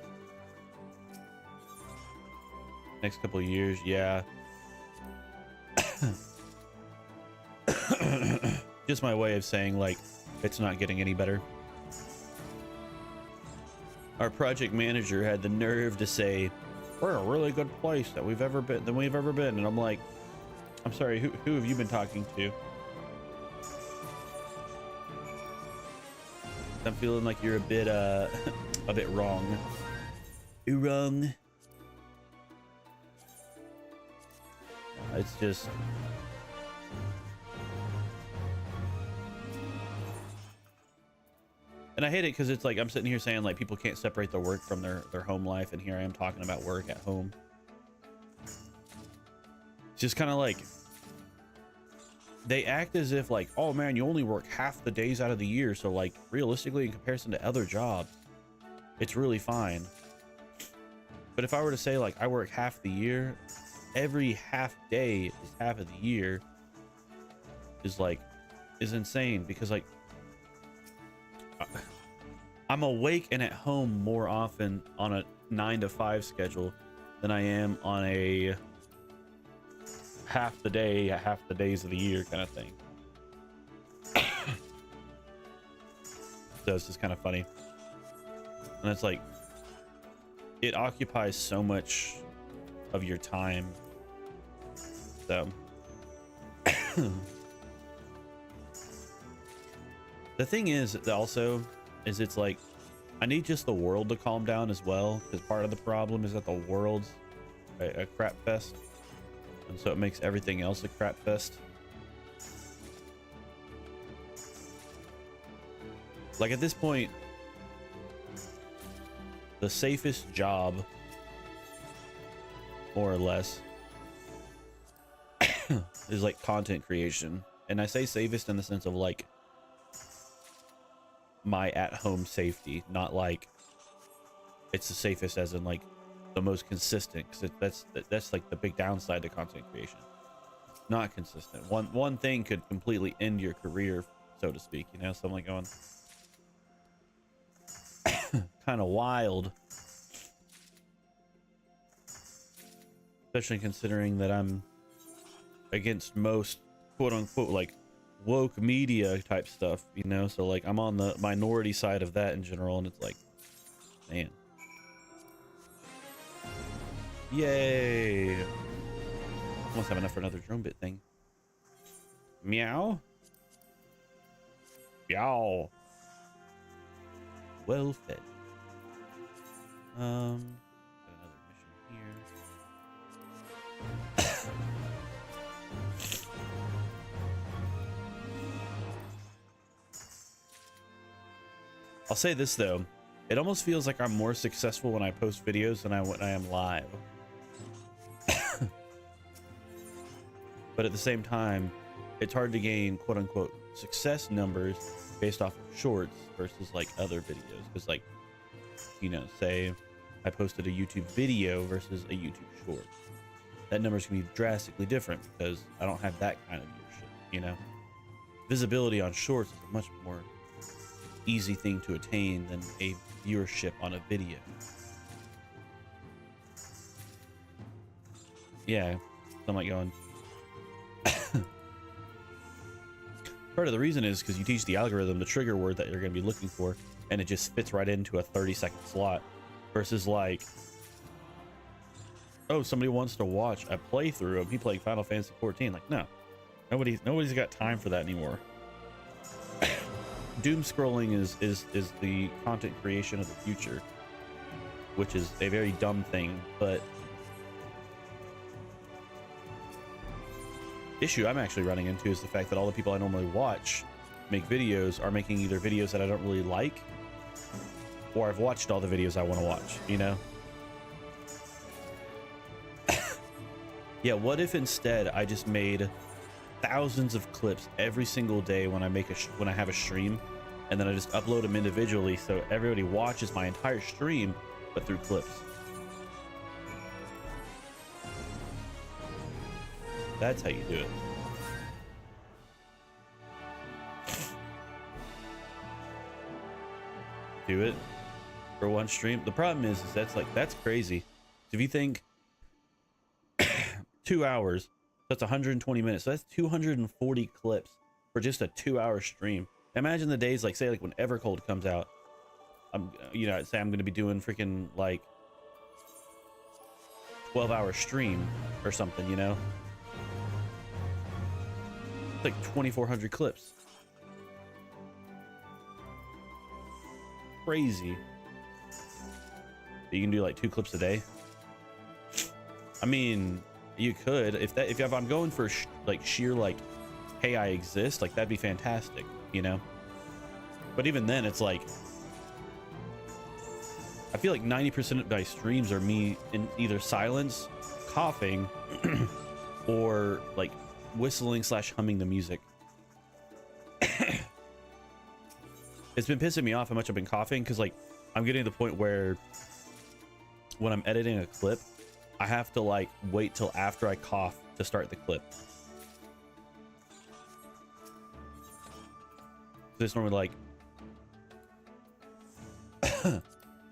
S1: Next couple of years, yeah. Just my way of saying like it's not getting any better. Our project manager had the nerve to say we're a really good place that we've ever been and I'm like, I'm sorry, who have you been talking to? I'm feeling like you're a bit wrong. You're wrong. It's just and I hate it because it's like I'm sitting here saying like people can't separate their work from their home life, and here I am talking about work at home. It's just kind of like they act as if like, oh man, you only work half the days out of the year, so like realistically in comparison to other jobs it's really fine. But if I were to say like I work half the year, every half day is half of the year is insane, because like I'm awake and at home more often on a 9 to 5 schedule than I am on a half the days of the year kind of thing. So it's just kind of funny. And it's like, it occupies so much of your time. So the thing is also is it's like I need just the world to calm down as well, because part of the problem is that the world's a crap fest, and so it makes everything else a crap fest. Like at this point, the safest job, more or less, is like content creation. And I say safest in the sense of like my at-home safety, not like it's the safest as in like the most consistent, because that's like the big downside to content creation. Not consistent. One thing could completely end your career, so to speak, you know. So I'm like going kind of wild, especially considering that I'm against most quote unquote like woke media type stuff, you know. So like I'm on the minority side of that in general, and it's like, man, yay, almost have enough for another drone bit thing. Meow, meow. Well fed. Got another mission here. I'll say this though, it almost feels like I'm more successful when I post videos than when I am live. But at the same time, it's hard to gain quote unquote success numbers based off of shorts versus like other videos, because like, you know, say I posted a YouTube video versus a YouTube short. that number's gonna be drastically different because I don't have that kind of viewership, you know? Visibility on shorts is a much more easy thing to attain than a viewership on a video. Yeah, I'm like going. Part of the reason is because you teach the algorithm the trigger word that you're going to be looking for, and it just fits right into a 30-second slot, versus like, oh, somebody wants to watch a playthrough of me playing Final Fantasy XIV. Like, no, nobody's got time for that anymore. Doom scrolling is the content creation of the future, which is a very dumb thing, but issue I'm actually running into is the fact that all the people I normally watch make videos are making either videos that I don't really like, or I've watched all the videos I want to watch, you know? Yeah, what if instead I just made thousands of clips every single day when I make when I have a stream, and then I just upload them individually so everybody watches my entire stream but through clips. That's how you do it. Do it for one stream. The problem is that's crazy. If you think 2 hours, that's 120 minutes. So that's 240 clips for just a 2-hour stream. Imagine the days like, say, like when Evercold comes out. Say I'm going to be doing freaking like 12-hour stream or something, you know? It's like 2,400 clips. Crazy. You can do like 2 clips a day. I mean, you could if I'm going for like sheer like, hey, I exist, like that'd be fantastic, you know? But even then, it's like, I feel like 90% of my streams are me in either silence, coughing, or like whistling / humming the music. It's been pissing me off how much I've been coughing, because like I'm getting to the point where when I'm editing a clip, I have to like wait till after I cough to start the clip. This normally like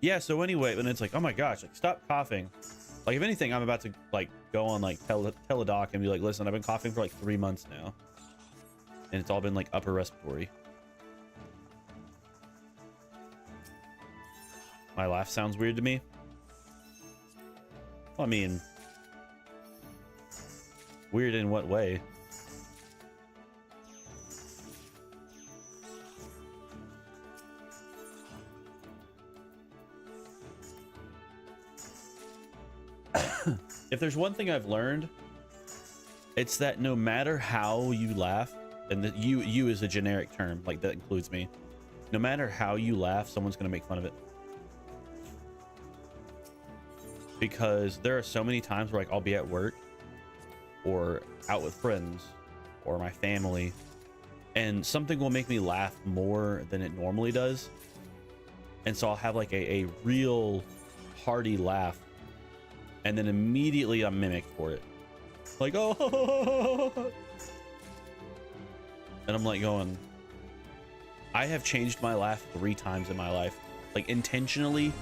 S1: yeah, so anyway, and it's like, oh my gosh, like stop coughing. Like if anything, I'm about to like go on like Teledoc and be like, listen, I've been coughing for like 3 months now, and it's all been like upper respiratory. My laugh sounds weird to me. Well, I mean, weird in what way? If there's one thing I've learned, it's that no matter how you laugh, and that you is a generic term, like that includes me. No matter how you laugh, someone's gonna make fun of it. Because there are so many times where like I'll be at work or out with friends or my family, and something will make me laugh more than it normally does. And so I'll have like a real hearty laugh, and then immediately I'm mimicked for it. Like, oh, and I'm like going, I have changed my laugh 3 times in my life, like intentionally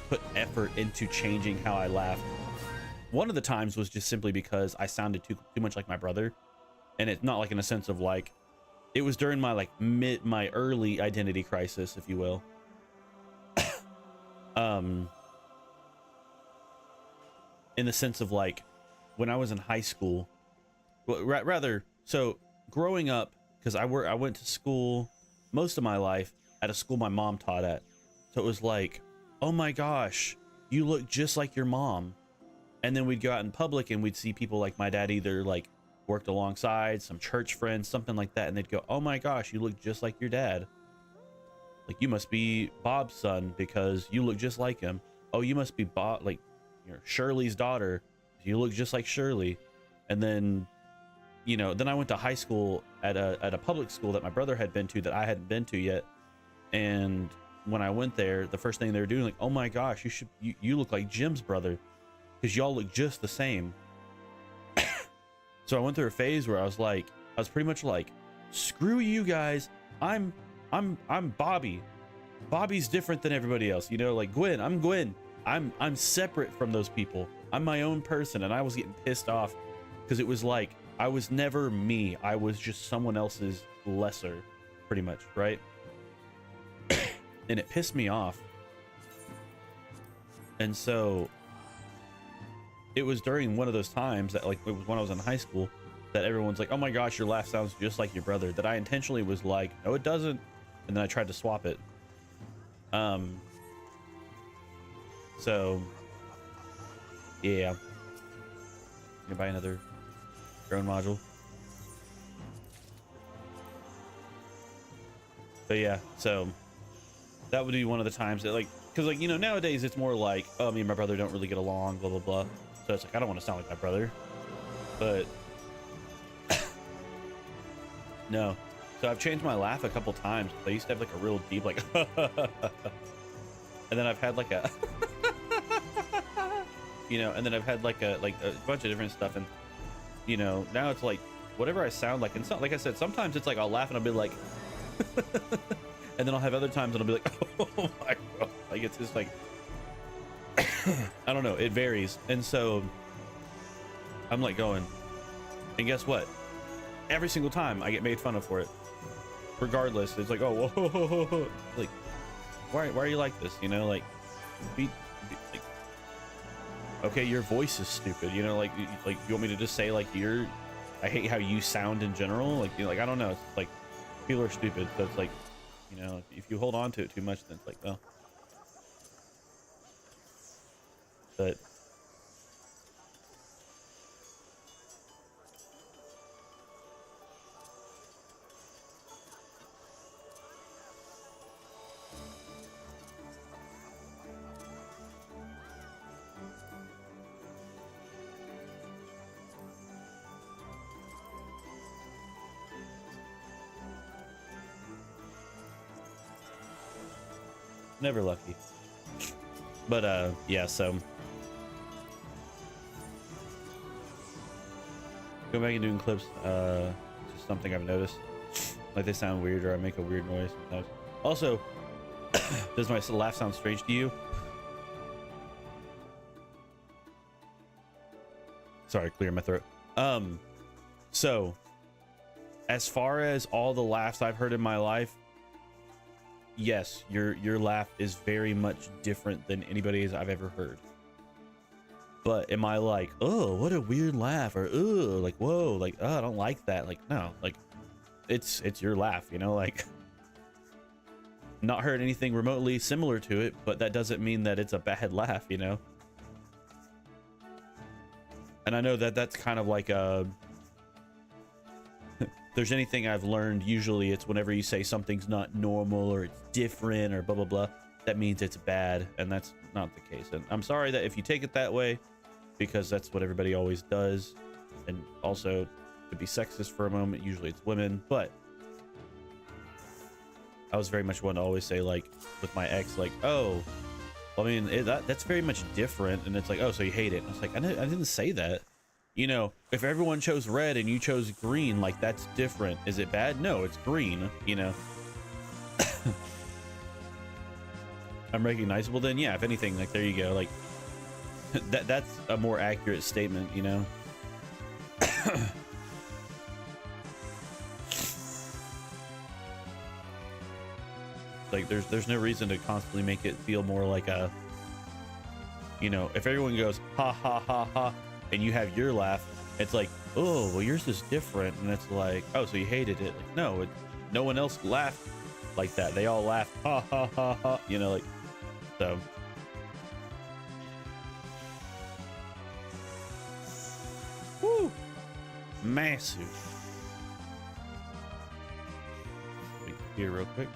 S1: put effort into changing how I laughed. One of the times was just simply because I sounded too much like my brother, and it's not like in a sense of like, it was during my like my early identity crisis, if you will. In the sense of like when I was in high school, well, rather, so growing up, because I went to school most of my life at a school my mom taught at, so it was like, oh my gosh, you look just like your mom. And then we'd go out in public and we'd see people like my dad either like worked alongside, some church friends, something like that, and they'd go, oh my gosh, you look just like your dad. Like, you must be Bob's son because you look just like him. Oh, you must be Bob, like you're Shirley's daughter, you look just like Shirley. And then, you know, then I went to high school at a public school that my brother had been to that I hadn't been to yet. And when I went there, the first thing they were doing, like, oh my gosh, you look like Jim's brother, because y'all look just the same. So I went through a phase where I was pretty much like, screw you guys. I'm Bobby. Bobby's different than everybody else. You know, like Gwen, I'm Gwen. I'm separate from those people. I'm my own person. And I was getting pissed off because it was like, I was never me. I was just someone else's lesser, pretty much, right? And it pissed me off. And so it was during one of those times that, like, it was when I was in high school, that everyone's like, oh my gosh, your laugh sounds just like your brother, that I intentionally was like, no, it doesn't. And then I tried to swap it. So yeah, gonna buy another drone module. But yeah, so that would be one of the times that, like, because, like, you know, nowadays it's more like, oh, me and my brother don't really get along, blah blah blah. So it's like, I don't want to sound like my brother, but no. So I've changed my laugh a couple times. I used to have like a real deep, like, and then I've had like a you know, and then I've had like a bunch of different stuff, and you know, now it's like whatever I sound like. And so, like I said, sometimes it's like I'll laugh and I'll be like and then I'll have other times and I'll be like, oh my god, like it's just like I don't know, it varies. And so I'm like going, and guess what, every single time I get made fun of for it, regardless. It's like, oh, whoa, whoa, whoa, whoa. Like, why are you like this, you know? Like, be like, okay, your voice is stupid, you know? Like you want me to just say like, I hate how you sound in general, like, you know, like, I don't know, it's like people are stupid. So it's like, you know, if you hold on to it too much, then it's like, well. But never lucky. But yeah, so go back and doing clips, just something I've noticed, like they sound weird or I make a weird noise sometimes. Also, does my laugh sound strange to you? Sorry, clear my throat. So as far as all the laughs I've heard in my life, yes, your laugh is very much different than anybody's I've ever heard. But am I like, oh, what a weird laugh, or oh, like, whoa, like, oh, I don't like that? Like, no, like, it's your laugh, you know? Like, not heard anything remotely similar to it, but that doesn't mean that it's a bad laugh, you know? And I know that that's kind of like a if there's anything I've learned, usually it's whenever you say something's not normal or it's different or blah blah blah, that means it's bad, and that's not the case. And I'm sorry that if you take it that way, because that's what everybody always does. And also, to be sexist for a moment, usually it's women. But I was very much one to always say, like, with my ex, like, oh, I mean, that's very much different. And it's like, oh, so you hate it. And I was like, I didn't say that. You know, if everyone chose red and you chose green, like, that's different. Is it bad? No, it's green, you know. I'm recognizable then? Yeah, if anything, like, there you go. Like, that's a more accurate statement, you know. Like, there's no reason to constantly make it feel more like a, you know, if everyone goes ha ha ha ha and you have your laugh, it's like, oh, well, yours is different. And it's like, oh, so you hated it. Like, no, no one else laughed like that. They all laughed ha ha ha ha, you know, like, so. Woo! Massive. Here real quick.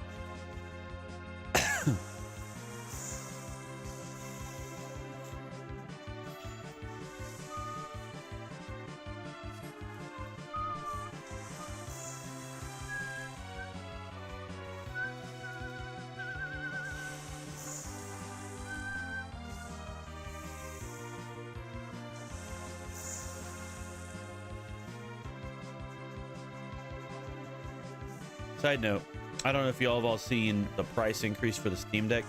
S1: Side note, I don't know if y'all have all seen the price increase for the Steam Deck,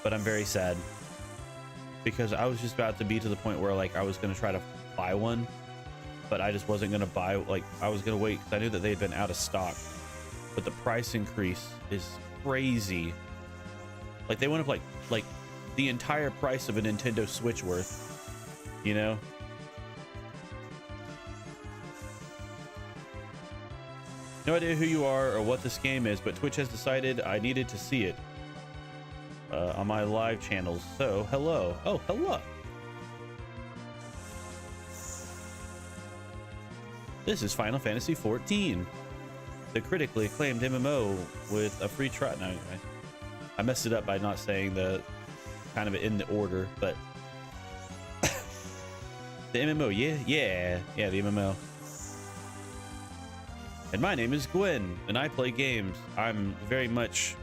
S1: but I'm very sad because I was just about to be to the point where like I was going to try to buy one, but I just wasn't going to buy, like I was going to wait because I knew that they had been out of stock. But the price increase is crazy. Like they went up like the entire price of a Nintendo Switch worth, you know? No idea who you are or what this game is, but Twitch has decided I needed to see it on my live channels. So, hello. Oh, hello. This is Final Fantasy XIV, the critically acclaimed MMO with a free trial. No, anyway, I messed it up by not saying the kind of in the order, but the MMO, yeah, the MMO. And my name is Gwen, and I play games. I'm very much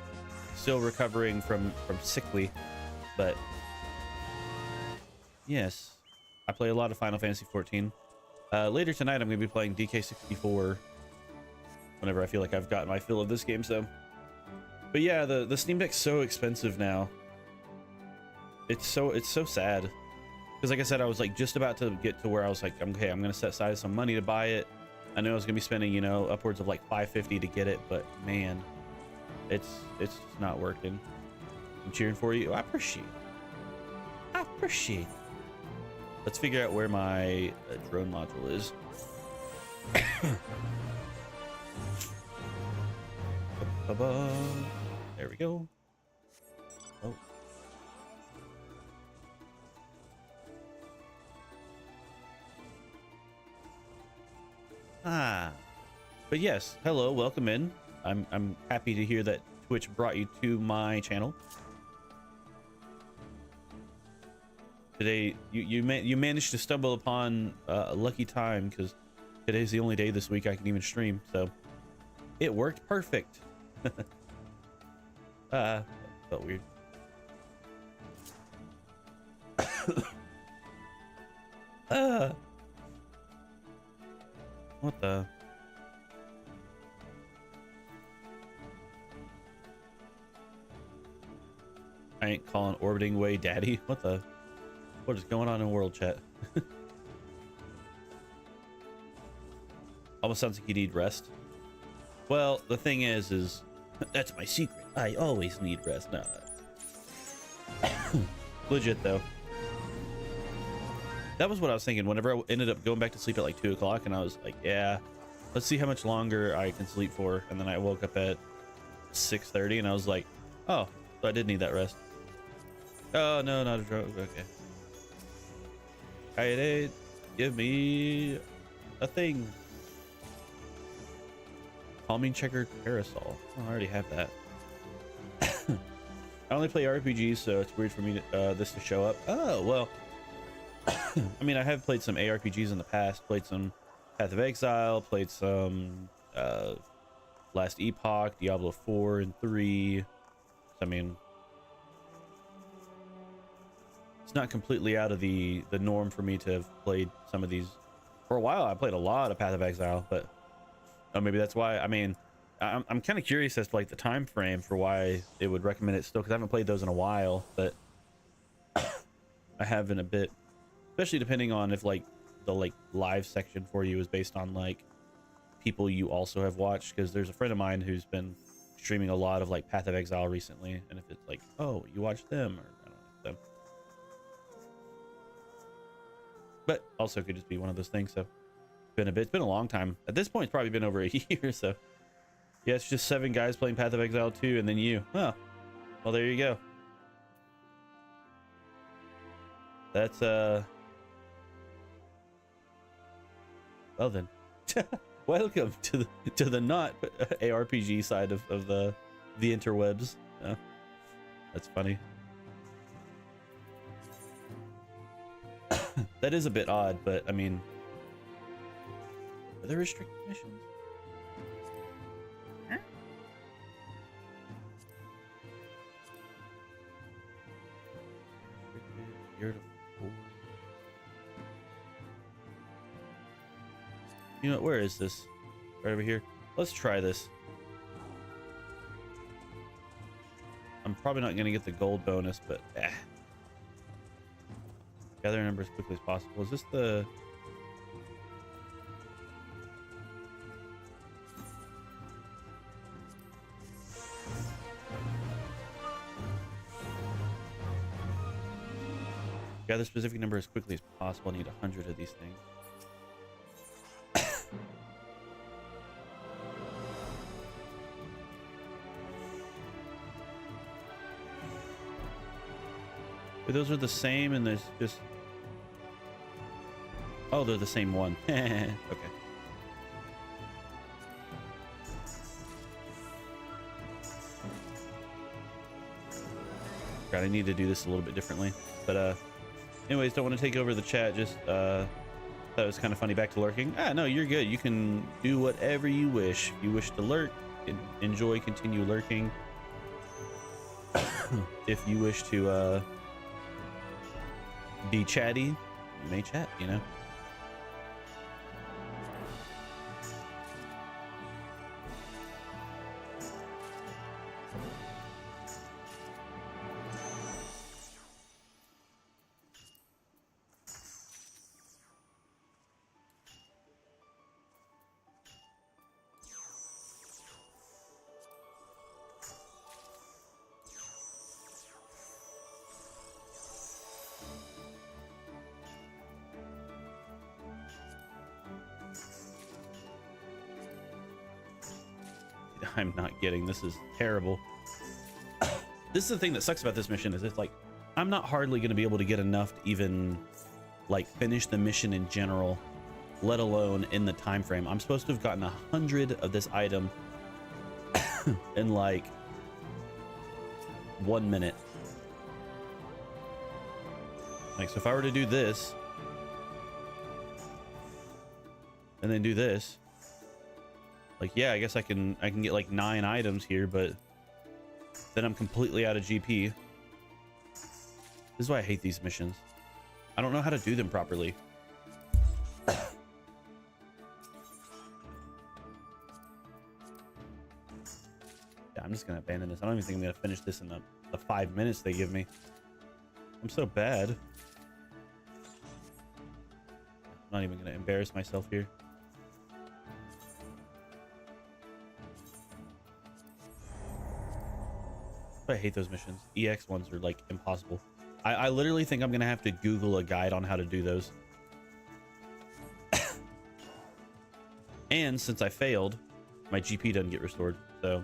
S1: still recovering from sickly, but yes, I play a lot of Final Fantasy XIV. Later tonight, I'm going to be playing DK64 whenever I feel like I've gotten my fill of this game. So, but yeah, the Steam Deck's so expensive now. It's so sad because, like I said, I was like just about to get to where I was like, okay, I'm going to set aside some money to buy it. I know I was gonna be spending, you know, upwards of like $550 to get it, but man, it's just not working. I'm cheering for you. I appreciate it. Let's figure out where my drone module is. There we go. Oh. But yes, hello, welcome in. I'm happy to hear that Twitch brought you to my channel today. You managed to stumble upon a lucky time because today's the only day this week I can even stream, so it worked perfect. Felt weird. What the? I ain't calling orbiting way daddy. What the? What is going on in world chat? Almost sounds like you need rest. Well, the thing is that's my secret. I always need rest. No. Legit though. That was what I was thinking whenever I ended up going back to sleep at like 2 o'clock, and I was like, yeah, let's see how much longer I can sleep for. And then I woke up at 6:30 and I was like, oh, so I did need that rest. Oh, no, not a drug. Okay. Hey, give me a thing. Calming checkered parasol. Oh, I already have that. I only play RPGs, so it's weird for me to, this to show up. Oh, well. I mean, I have played some ARPGs in the past, played some Path of Exile, played some Last Epoch, Diablo 4 and 3. I mean, it's not completely out of the norm for me to have played some of these. For a while, I played a lot of Path of Exile, but maybe that's why. I mean, I'm kind of curious as to like the time frame for why they would recommend it still, because I haven't played those in a while, but I have in a bit. Especially depending on if like the like live section for you is based on like people you also have watched, because there's a friend of mine who's been streaming a lot of like Path of Exile recently, and if it's like, oh, you watched them, or I don't know them, but also could just be one of those things. So it's been a long time. At this point, it's probably been over a year. So yeah, it's just 7 guys playing Path of Exile 2, and then you. Oh, well, there you go. That's well then, welcome to the not ARPG side of the interwebs. That's funny. That is a bit odd, but I mean, are there restricted missions? Huh? Restricted, you know, where is this? Right over here. Let's try this. probably not going to get the gold bonus, but gather a number as quickly as possible. Is this the... Gather a specific number as quickly as possible. I need 100 of these things. But those are the same, and there's just... Oh, they're the same one. Okay. God, I need to do this a little bit differently. But, anyways, don't want to take over the chat. Just, thought it was kind of funny. Back to lurking. Ah, no, you're good. You can do whatever you wish. If you wish to lurk, enjoy, continue lurking. If you wish to, be chatty, you may chat, you know. I'm not getting. This is terrible. This is the thing that sucks about this mission, is it's like I'm not hardly going to be able to get enough to even like finish the mission in general, let alone in the time frame. I'm supposed to have gotten 100 of this item in like 1 minute. Like, so if I were to do this and then do this, like, yeah, I guess I can get like 9 items here, but then I'm completely out of GP. This is why I hate these missions. I don't know how to do them properly. Yeah, I'm just gonna abandon this. I don't even think I'm gonna finish this in the 5 minutes they give me. I'm so bad. I'm not even gonna embarrass myself here. I hate those missions. EX ones are like impossible. I literally think I'm gonna have to Google a guide on how to do those. And since I failed, my GP doesn't get restored, so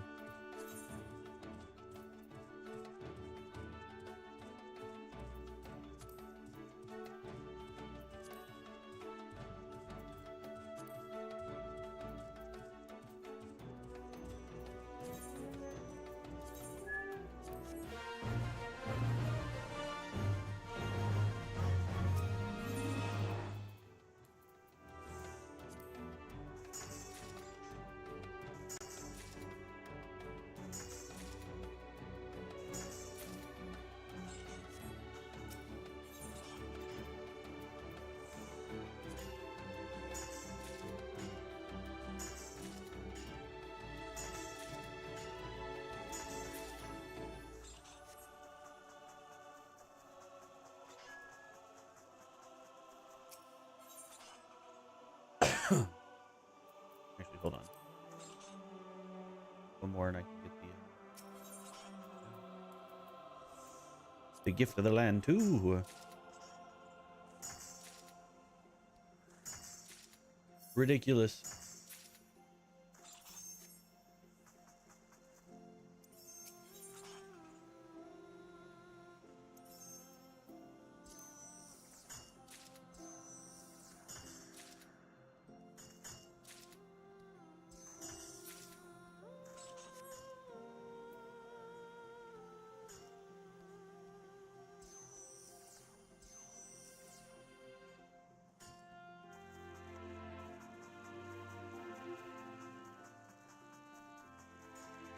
S1: actually, hold on. One more and I can get the gift of the land too. Ridiculous.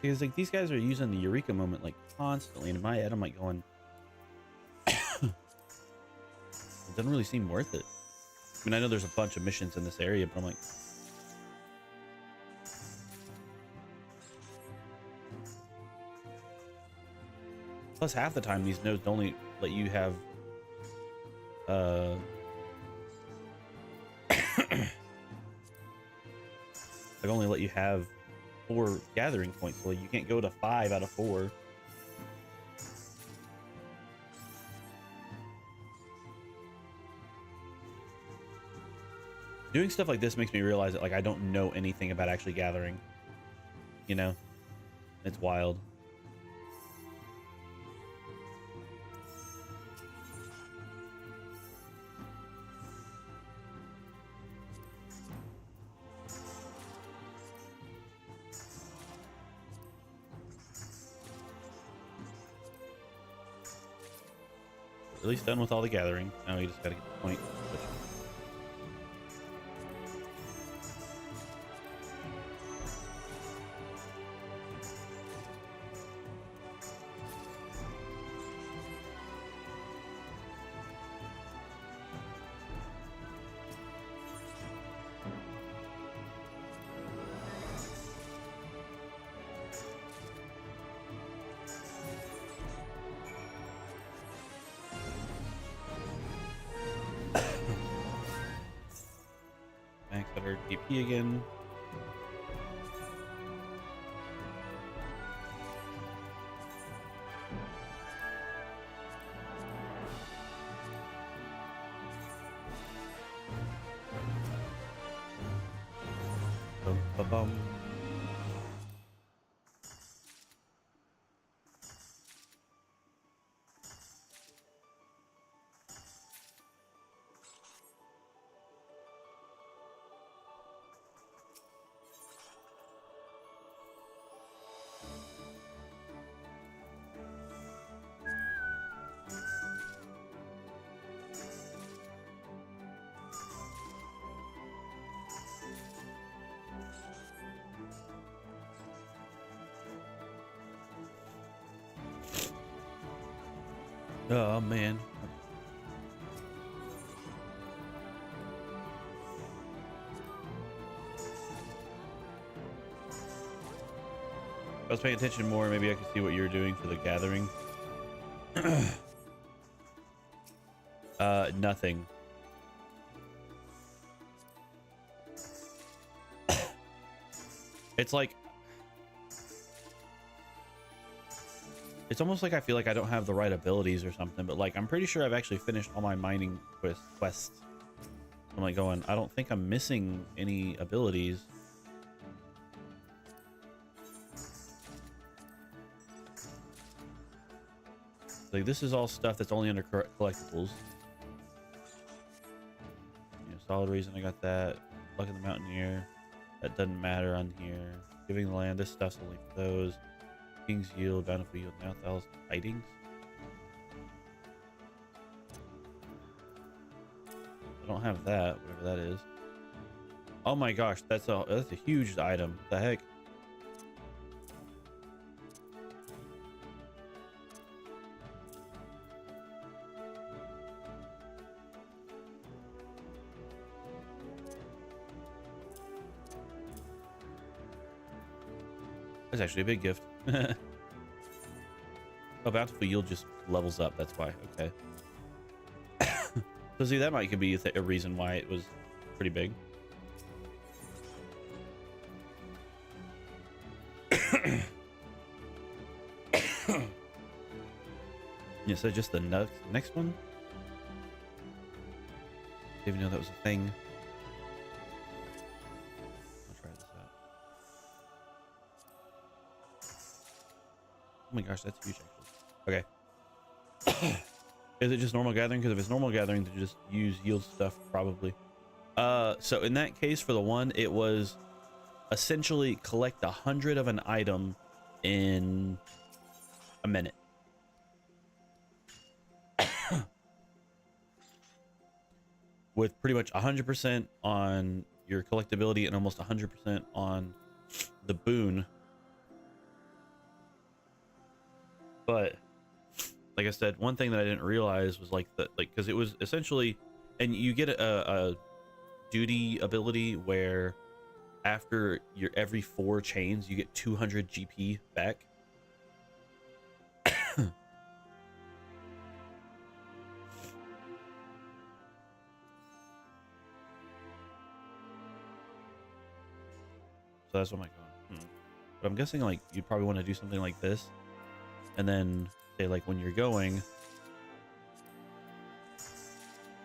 S1: Because like these guys are using the Eureka moment like constantly, and in my head I'm like going, it doesn't really seem worth it. I mean, I know there's a bunch of missions in this area, but I'm like, Plus, half the time these nodes only let you have they only let you have 4 gathering points, so you can't go to 5 out of 4. Doing stuff like this makes me realize that, like, I don't know anything about actually gathering. You know? It's wild. At least done with all the gathering. Now we just gotta get the point. Max out our DP again. Bum, bum, bum. Oh man. If I was paying attention more, maybe I could see what you were doing for the gathering. Nothing. It's like, it's almost like I feel like I don't have the right abilities or something, but like I'm pretty sure I've actually finished all my mining quests. I'm like going, I don't think I'm missing any abilities. Like this is all stuff that's only under collectibles. You know, solid reason I got that. Luck of the Mountaineer. That doesn't matter on here. Giving the land. This stuff's only for those. King's Yield, Bountiful Yield, now 1,000 Tidings. I don't have that, whatever that is. Oh my gosh, that's a huge item. What the heck? That's actually a big gift. Oh, Bountiful Yield just levels up. That's why. Okay. So see, that might could be a reason why it was pretty big. Yeah, so just the next one? Didn't even know that was a thing. I'll try this out. Oh my gosh, that's huge actually. Okay. Is it just normal gathering? Because if it's normal gathering, to just use yield stuff probably. So in that case, for the one, it was essentially collect 100 of an item in a minute. With pretty much 100% on your collectability and almost 100% on the boon. But like I said, one thing that I didn't realize was like because it was essentially, and you get a duty ability where after your every 4 chains you get 200 GP back. So that's what I'm like, but I'm guessing like you'd probably want to do something like this, and then say like when you're going,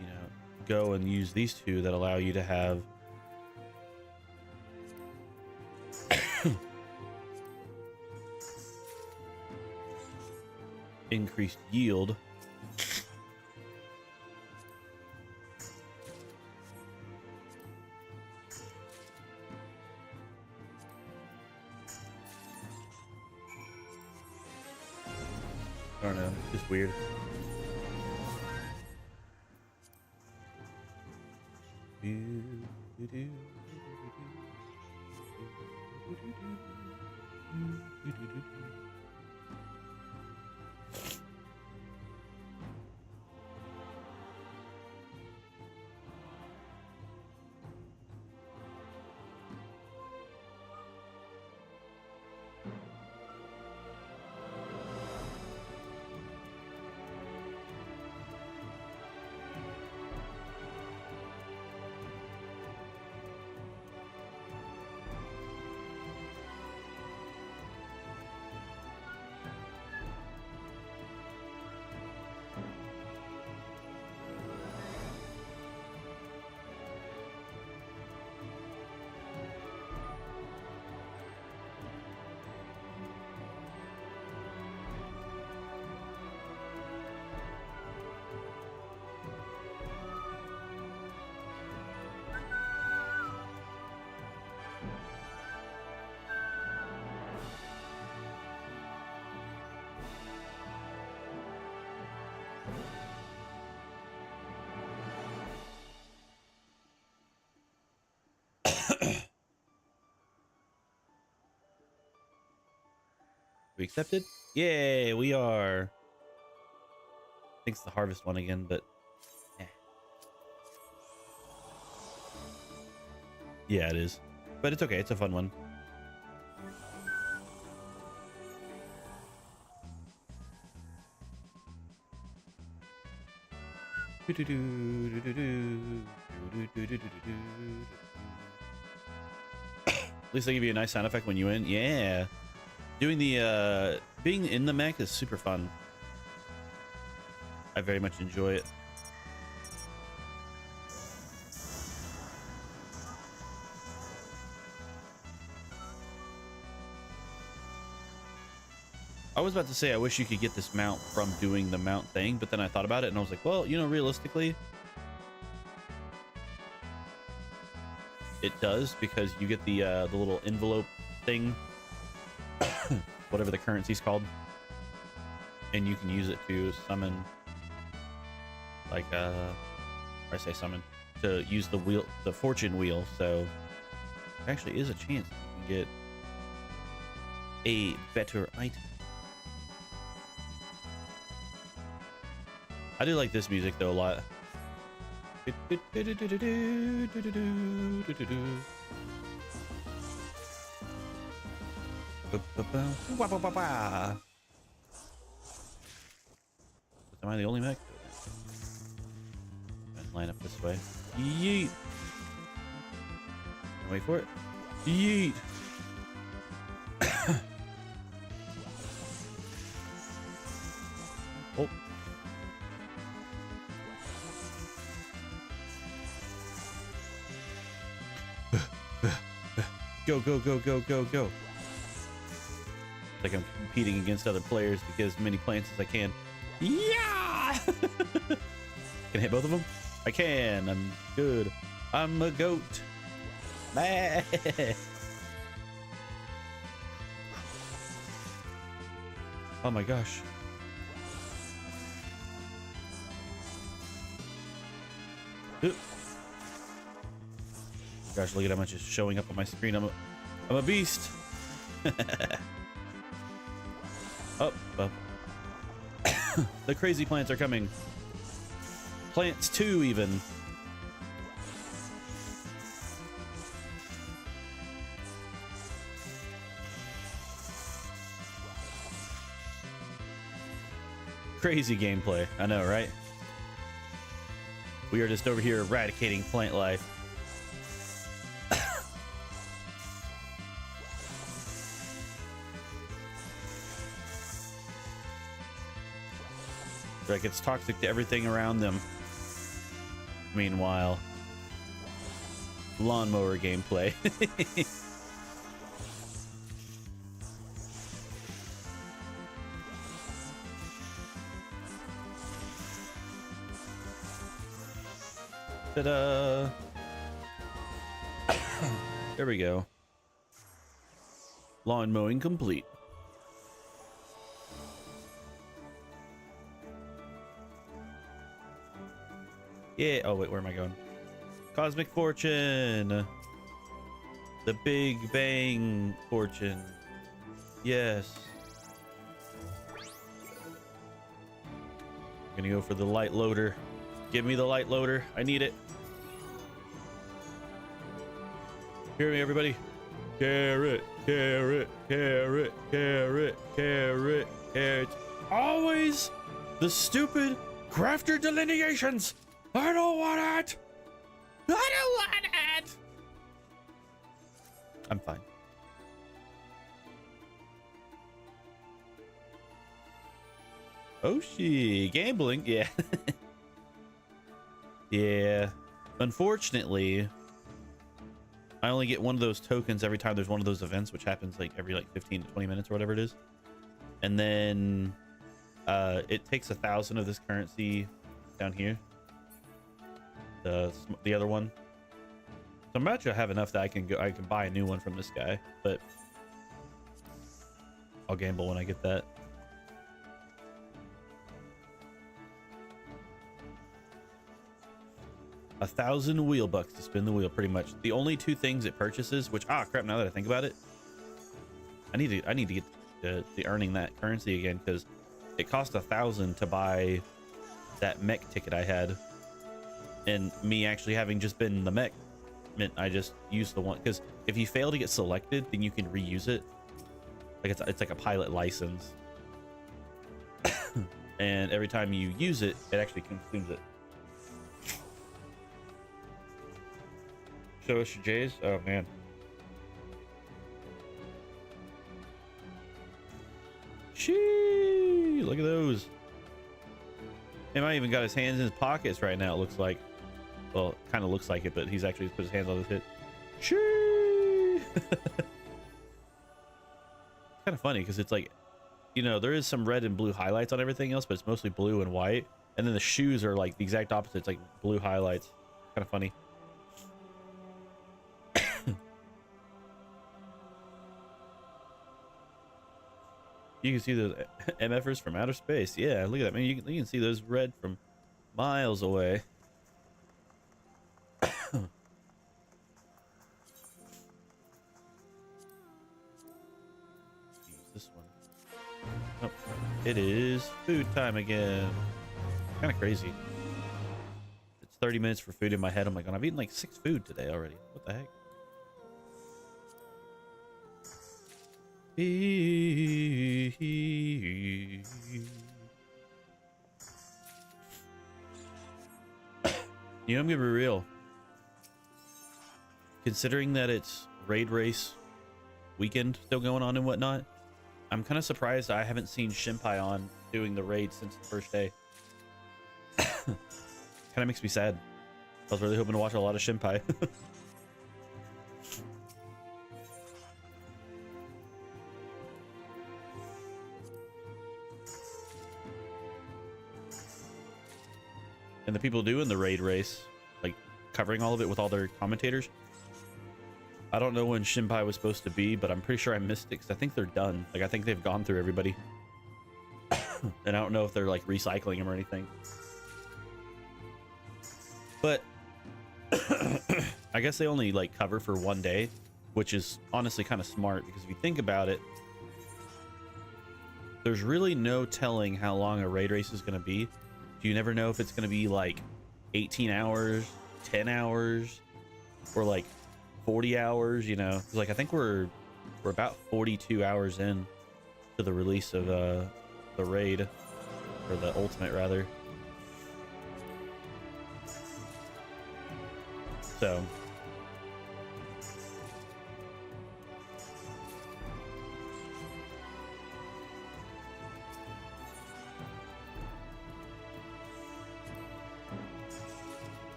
S1: you know, go and use these two that allow you to have increased yield. I don't know, it's just weird. We accepted? Yay, we are. I think it's the harvest one again, but yeah, it is. But it's okay, it's a fun one. At least they give you a nice sound effect when you win. Yeah. Doing the being in the mech is super fun. I very much enjoy it. I was about to say I wish you could get this mount from doing the mount thing, but then I thought about it and I was like, well, you know, realistically, it does, because you get the little envelope thing, whatever the currency's called, and you can use it to summon, like I say summon, to use the wheel, the fortune wheel. So there actually is a chance you can get a better item. I do like this music though a lot. Am I the only mech? Line up this way. Yeet. Wait for it. Yeet. Oh. Go, go, go, go, go, go. Like I'm competing against other players to get as many plants as I can. Yeah! Can I hit both of them? I can. I'm good. I'm a goat. Bah! Oh my gosh. Oop. Gosh, look at how much is showing up on my screen. I'm a beast. Up, up. The crazy plants are coming. Plants 2 even. Crazy gameplay. I know, right? We are just over here eradicating plant life. Like it's toxic to everything around them. Meanwhile, lawnmower gameplay. Ta-da! There we go. Lawn mowing complete. Yeah. Oh, wait, where am I going? Cosmic Fortune. The Big Bang Fortune. Yes. I'm gonna go for the light loader. Give me the light loader. I need it. Hear me, everybody. Carrot, carrot, carrot, carrot, carrot, carrot. Always the stupid crafter delineations. I don't want it. I don't want it. I'm fine. Oh, she gambling. Yeah. Yeah. Unfortunately, I only get one of those tokens every time there's one of those events, which happens like every like 15 to 20 minutes or whatever it is. And then it takes 1,000 of this currency down here. The other one. So I'm about to have enough that I can buy a new one from this guy, but I'll gamble when I get that. $1,000 wheel bucks to spin the wheel, pretty much. The only two things it purchases, which crap, now that I think about it, I need to get the earning that currency again, because it cost 1,000 to buy that mech ticket I had, and me actually having just been the mech meant I just used the one, because if you fail to get selected, then you can reuse it. Like it's like a pilot license, and every time you use it, it actually consumes it. Show us your J's. Oh man. Shee! Look at those. He might even got his hands in his pockets right now, it looks like. Well, it kind of looks like it, but he's actually put his hands on his hip. Shee! Kind of funny because it's like, you know, there is some red and blue highlights on everything else, but it's mostly blue and white. And then the shoes are like the exact opposite. It's like blue highlights. Kind of funny. You can see those MFers from outer space. Yeah, look at that, man. You can see those red from miles away. This one. Oh, it is food time again. Kind of crazy. It's 30 minutes for food in my head. I'm like, I've eaten like 6 food today already. What the heck? You know, I'm gonna be real. Considering that it's raid race weekend still going on and whatnot, I'm kind of surprised I haven't seen Shinpai on doing the raid since the first day. Kind of makes me sad. I was really hoping to watch a lot of Shinpai. And the people doing the raid race, like covering all of it with all their commentators. I don't know when Shinpai was supposed to be, but I'm pretty sure I missed it because I think they're done. Like I think they've gone through everybody. And I don't know if they're like recycling them or anything. But I guess they only like cover for one day, which is honestly kind of smart because if you think about it, there's really no telling how long a raid race is going to be. You never know if it's going to be like 18 hours, 10 hours, or like 40 hours, you know. Like I think we're about 42 hours in to the release of the raid, or the ultimate rather. So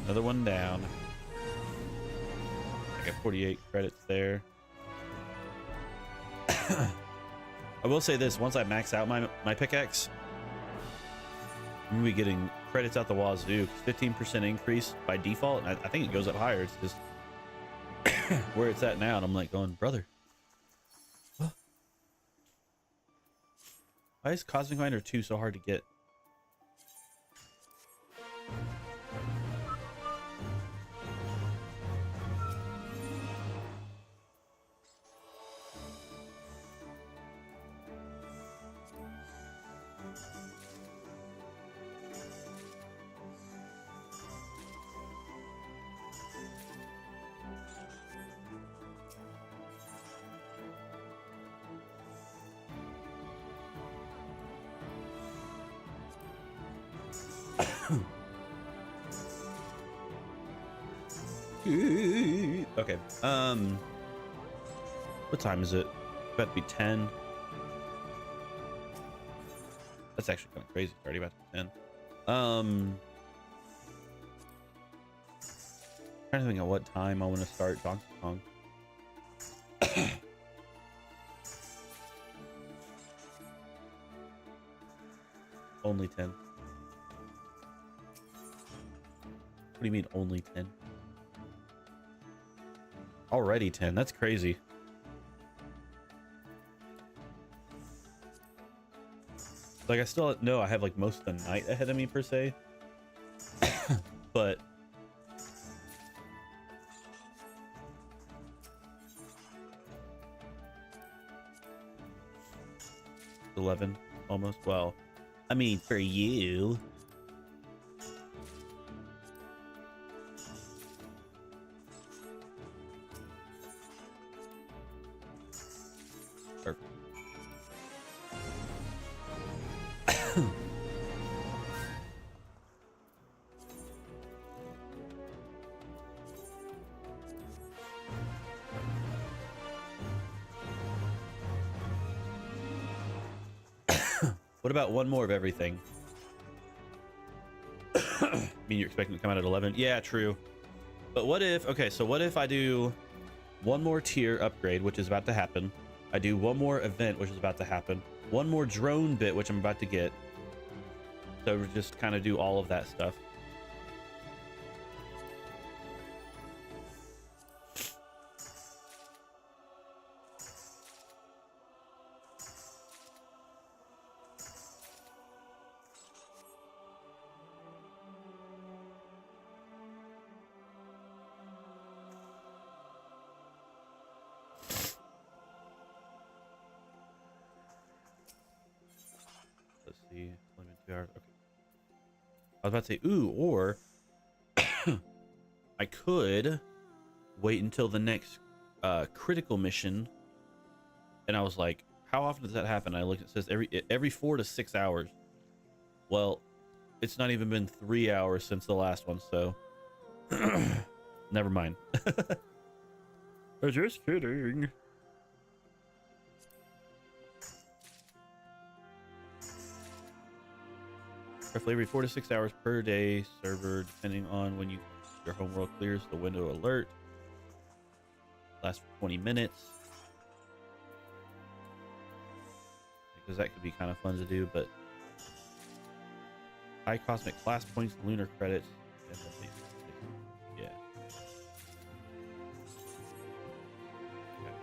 S1: Another one down. I got 48 credits there. I will say this, once I max out my pickaxe, I'm gonna be getting credits out the wazoo. 15% increase by default, and I think it goes up higher. It's just where it's at now, and I'm like going, brother, why is Cosmic Miner 2 so hard to get? Okay. What time is it? About to be 10. That's actually kind of crazy. It's already about to be 10. Trying to think of what time I want to start Donkey Kong. Only 10. What do you mean only 10? Already 10. That's crazy. Like, I still know I have like most of the night ahead of me per se. But $11 almost. Well, I mean, for you. Perfect. What about one more of everything? I mean, you're expecting to come out at 11? Yeah, true. But what if, okay, so what if I do one more tier upgrade, which is about to happen. I do one more event, which is about to happen. One more drone bit, which I'm about to get. So we just kind of do all of that stuff. Let's see, limit 2 hours. Okay. I was about to say, ooh, or I could wait until the next critical mission. And I was like, how often does that happen? I looked, it says every 4 to 6 hours. Well, it's not even been 3 hours since the last one, so never mind. I'm just kidding. Roughly every 4 to 6 hours per day server, depending on when your homeworld clears the window alert. Lasts for 20 minutes. Because that could be kind of fun to do, but high cosmic class points, lunar credits, and yeah. Okay.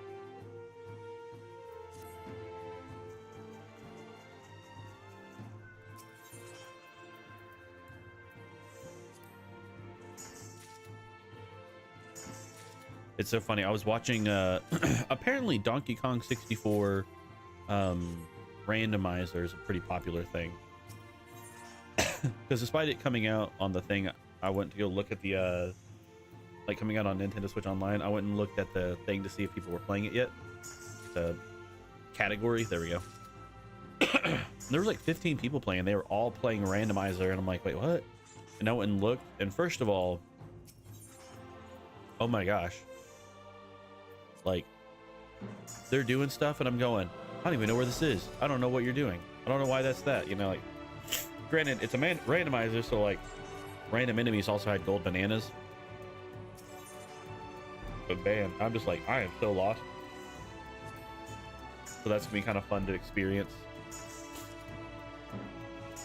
S1: It's so funny. I was watching apparently Donkey Kong 64 randomizer is a pretty popular thing. Because despite it coming out on the thing, I went to go look at the like coming out on Nintendo Switch Online. I went and looked at the thing to see if people were playing it yet. The category, there we go. There was like 15 people playing. They were all playing randomizer, and I'm like, wait, what? And I went and looked, and first of all, oh my gosh, like they're doing stuff, and I'm going, I don't even know where this is. I don't know what you're doing. I don't know why that's that. You know, like, granted, it's a randomizer, so like random enemies also had gold bananas. But man, I'm just like, I am so lost. So that's gonna be kind of fun to experience.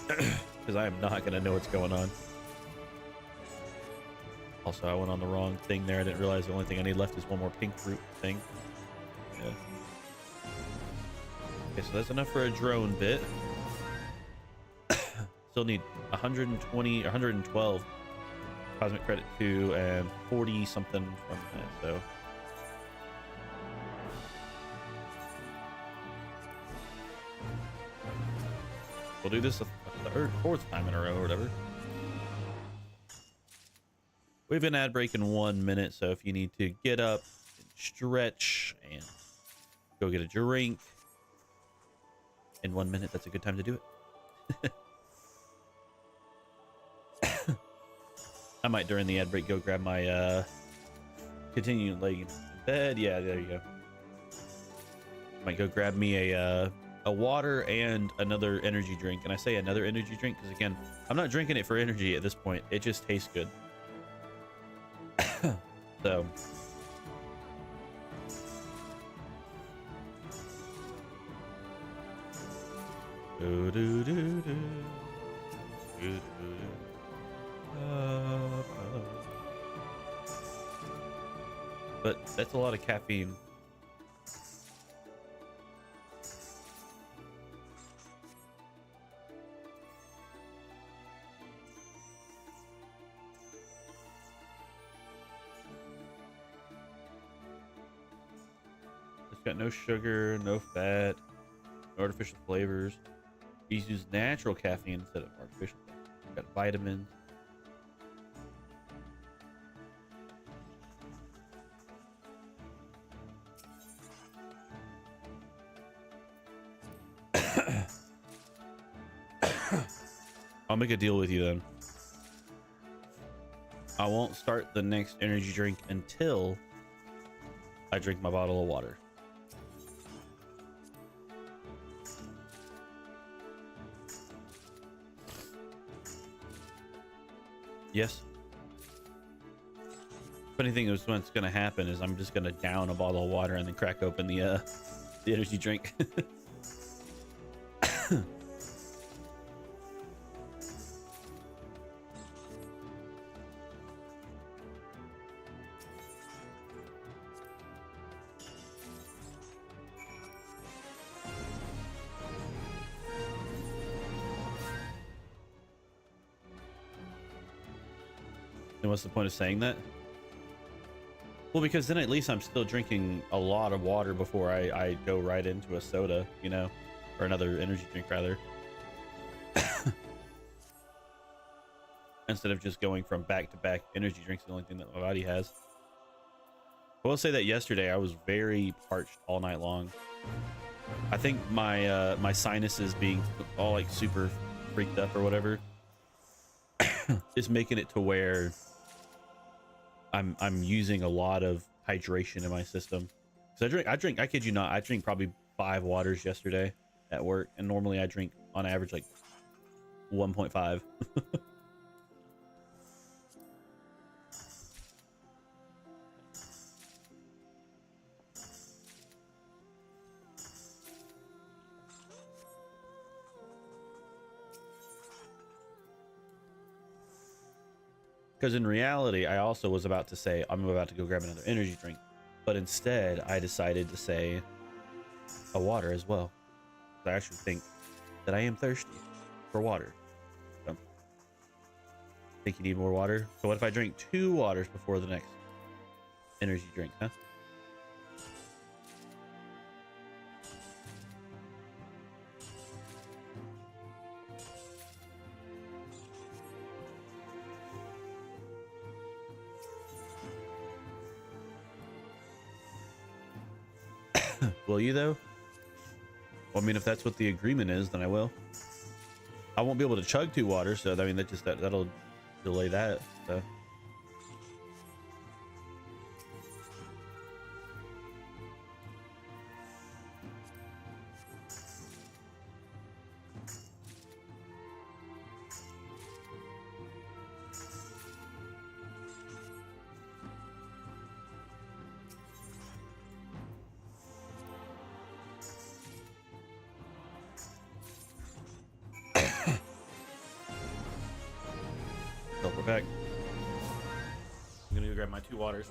S1: Because I am not gonna know what's going on. Also, I went on the wrong thing there. I didn't realize the only thing I need left is one more pink fruit thing. Yeah. Okay, so that's enough for a drone bit. Still need 120, 112 cosmic credit 2 and 40 something from that, so. We'll do this a third, fourth time in a row or whatever. We have an ad break in 1 minute, so if you need to get up and stretch and go get a drink in 1 minute, that's a good time to do it. I might during the ad break go grab my continuing laying in bed. Yeah, there you go. Might go grab me a water and another energy drink. And I say another energy drink because again, I'm not drinking it for energy at this point. It just tastes good. So do, do, do, do. Do, do, do. But that's a lot of caffeine. It's got no sugar, no fat, no artificial flavors. These use natural caffeine instead of artificial. It's got vitamins. I'll make a deal with you then. I won't start the next energy drink until I drink my bottle of water. Yes. Funny thing is, what's going to happen is I'm just going to down a bottle of water and then crack open the energy drink. And what's the point of saying that? Well, because then at least I'm still drinking a lot of water before I go right into a soda, you know, or another energy drink rather. Instead of just going from back to back energy drinks, the only thing that my body has. I will say that yesterday I was very parched all night long. I think my my sinuses being all like super freaked up or whatever is making it to where I'm using a lot of hydration in my system. So I kid you not, I drink probably 5 waters yesterday at work, and normally I drink on average like 1.5. Because in reality, I also was about to say, I'm about to go grab another energy drink. But instead, I decided to say a water as well. I actually think that I am thirsty for water. So, think you need more water? So what if I drink 2 waters before the next energy drink, huh? Will you though? Well, I mean, if that's what the agreement is, then I will. I won't be able to chug 2 waters, so I mean that'll delay that. So. back. I'm gonna go grab my 2 waters.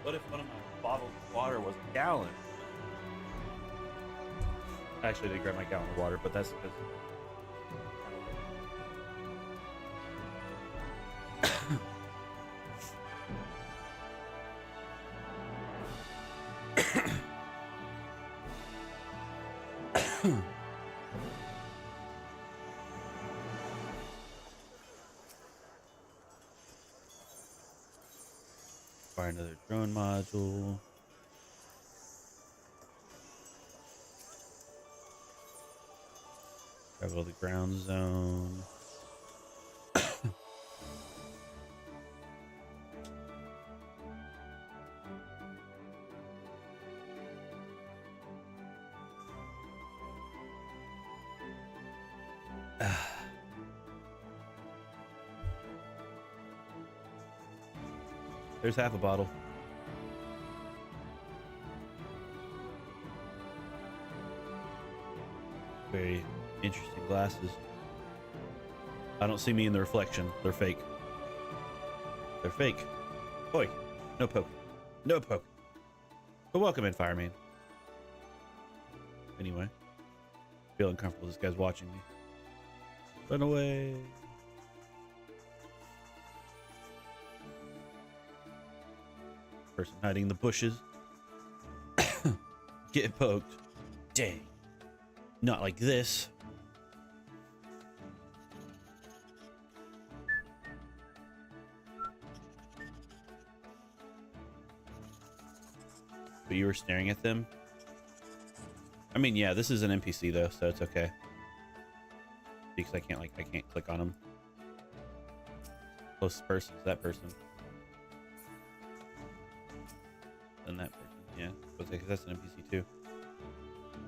S1: What if one of my bottles of water was a gallon? I actually did grab my gallon of water, but that's because fire another drone module. Travel the ground zone. There's half a bottle. Very interesting glasses. I don't see me in the reflection. They're fake. They're fake. Oi, no poke. No poke. But welcome in, fireman. Anyway, feel uncomfortable. This guy's watching me. Run away. Person hiding in the bushes. Get poked. Dang. Not like this. But you were staring at them? I mean, yeah, this is an NPC though, so it's okay. Because I can't click on them. Closest person is that person. Then that person, yeah. Okay, because that's an NPC too.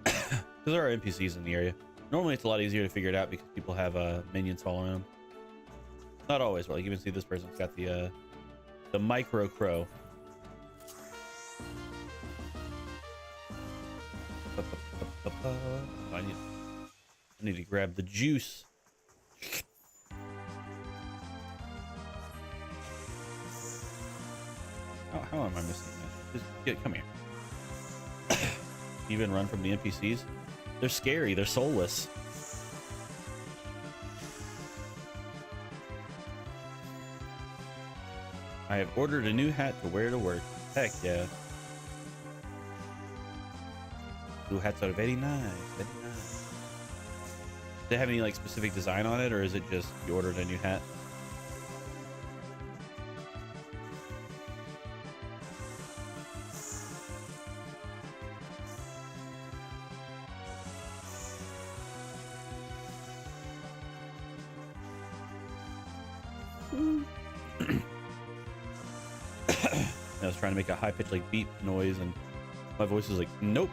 S1: Because there are NPCs in the area. Normally it's a lot easier to figure it out because people have minions following them. Not always, but like you can see this person's got the micro crow. I need to grab the juice. How am I missing this? Just come here. Even run from the NPCs? They're scary. They're soulless. I have ordered a new hat to wear to work. Heck yeah. New hats are very nice. Very nice. Do they have any like specific design on it, or is it just you ordered a new hat? I was trying to make a high-pitched like beep noise, and my voice was like, nope.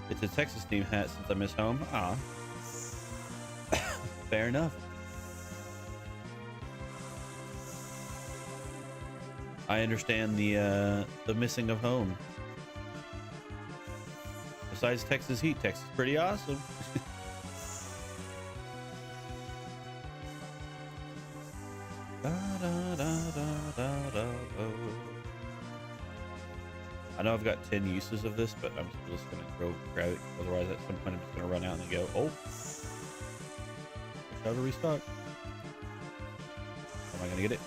S1: It's a Texas theme hat since I miss home. Ah, fair enough. I understand the missing of home. Besides Texas heat, Texas is pretty awesome. I know I've got 10 uses of this, but I'm just gonna go grab it. Otherwise, at some point, I'm just gonna run out and go, oh, wish I would restock. Am I gonna get it?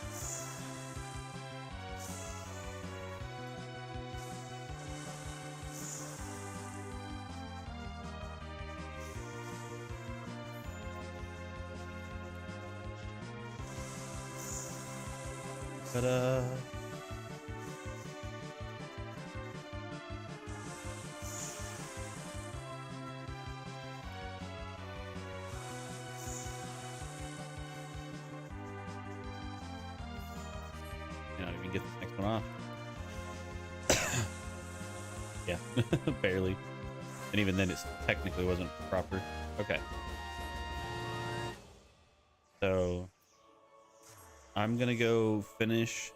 S1: Ta-da. get this next one off. Yeah, barely. And even then, it technically wasn't proper. Okay. So I'm gonna go finish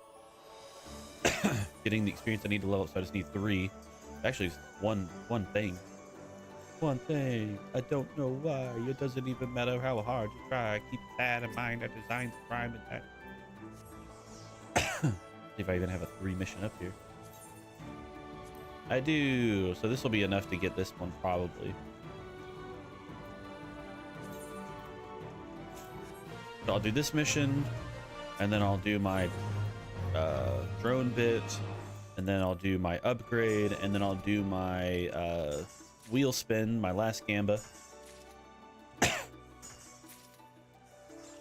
S1: getting the experience I need to level up. So I just need 3. Actually, it's one thing. One thing. I don't know why. It doesn't even matter how hard you try. Keep that in mind. I designed the crime and that. See if I even have a 3 mission up here. I do. So this will be enough to get this one probably. So I'll do this mission, and then I'll do my drone bit, and then I'll do my upgrade, and then I'll do my wheel spin, my last gamba.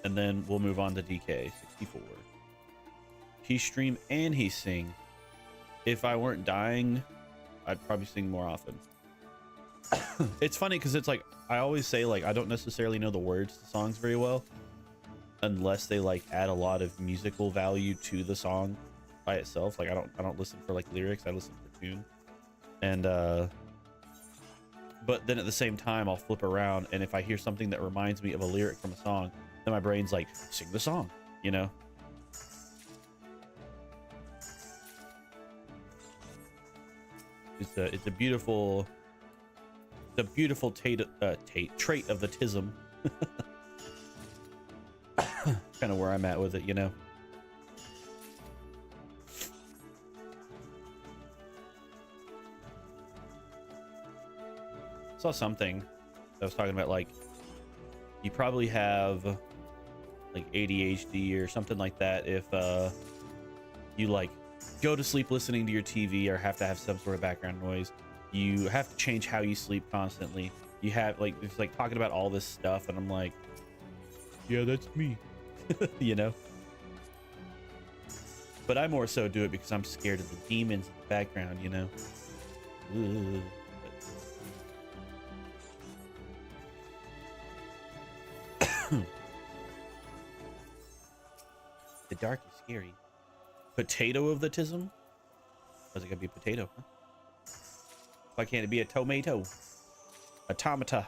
S1: And then we'll move on to DK 64. He stream and he sing. If I weren't dying, I'd probably sing more often. It's funny because it's like I always say, like, I don't necessarily know the words to songs very well unless they like add a lot of musical value to the song by itself. Like I don't listen for like lyrics, I listen for tune. And but then at the same time I'll flip around, and if I hear something that reminds me of a lyric from a song, then my brain's like, sing the song, you know. It's a beautiful trait of the tism. Kind of where I'm at with it, you know. Saw something that was talking about, like, you probably have like ADHD or something like that if you like go to sleep listening to your TV or have to have some sort of background noise. You have to change how you sleep constantly. You have like, it's like talking about all this stuff, and I'm like, yeah, that's me. You know. But I more so do it because I'm scared of the demons in the background, you know. Ugh. The dark is scary. Potato of the tism? How's it gonna be a potato, huh? Why can't it be a tomato? Automata.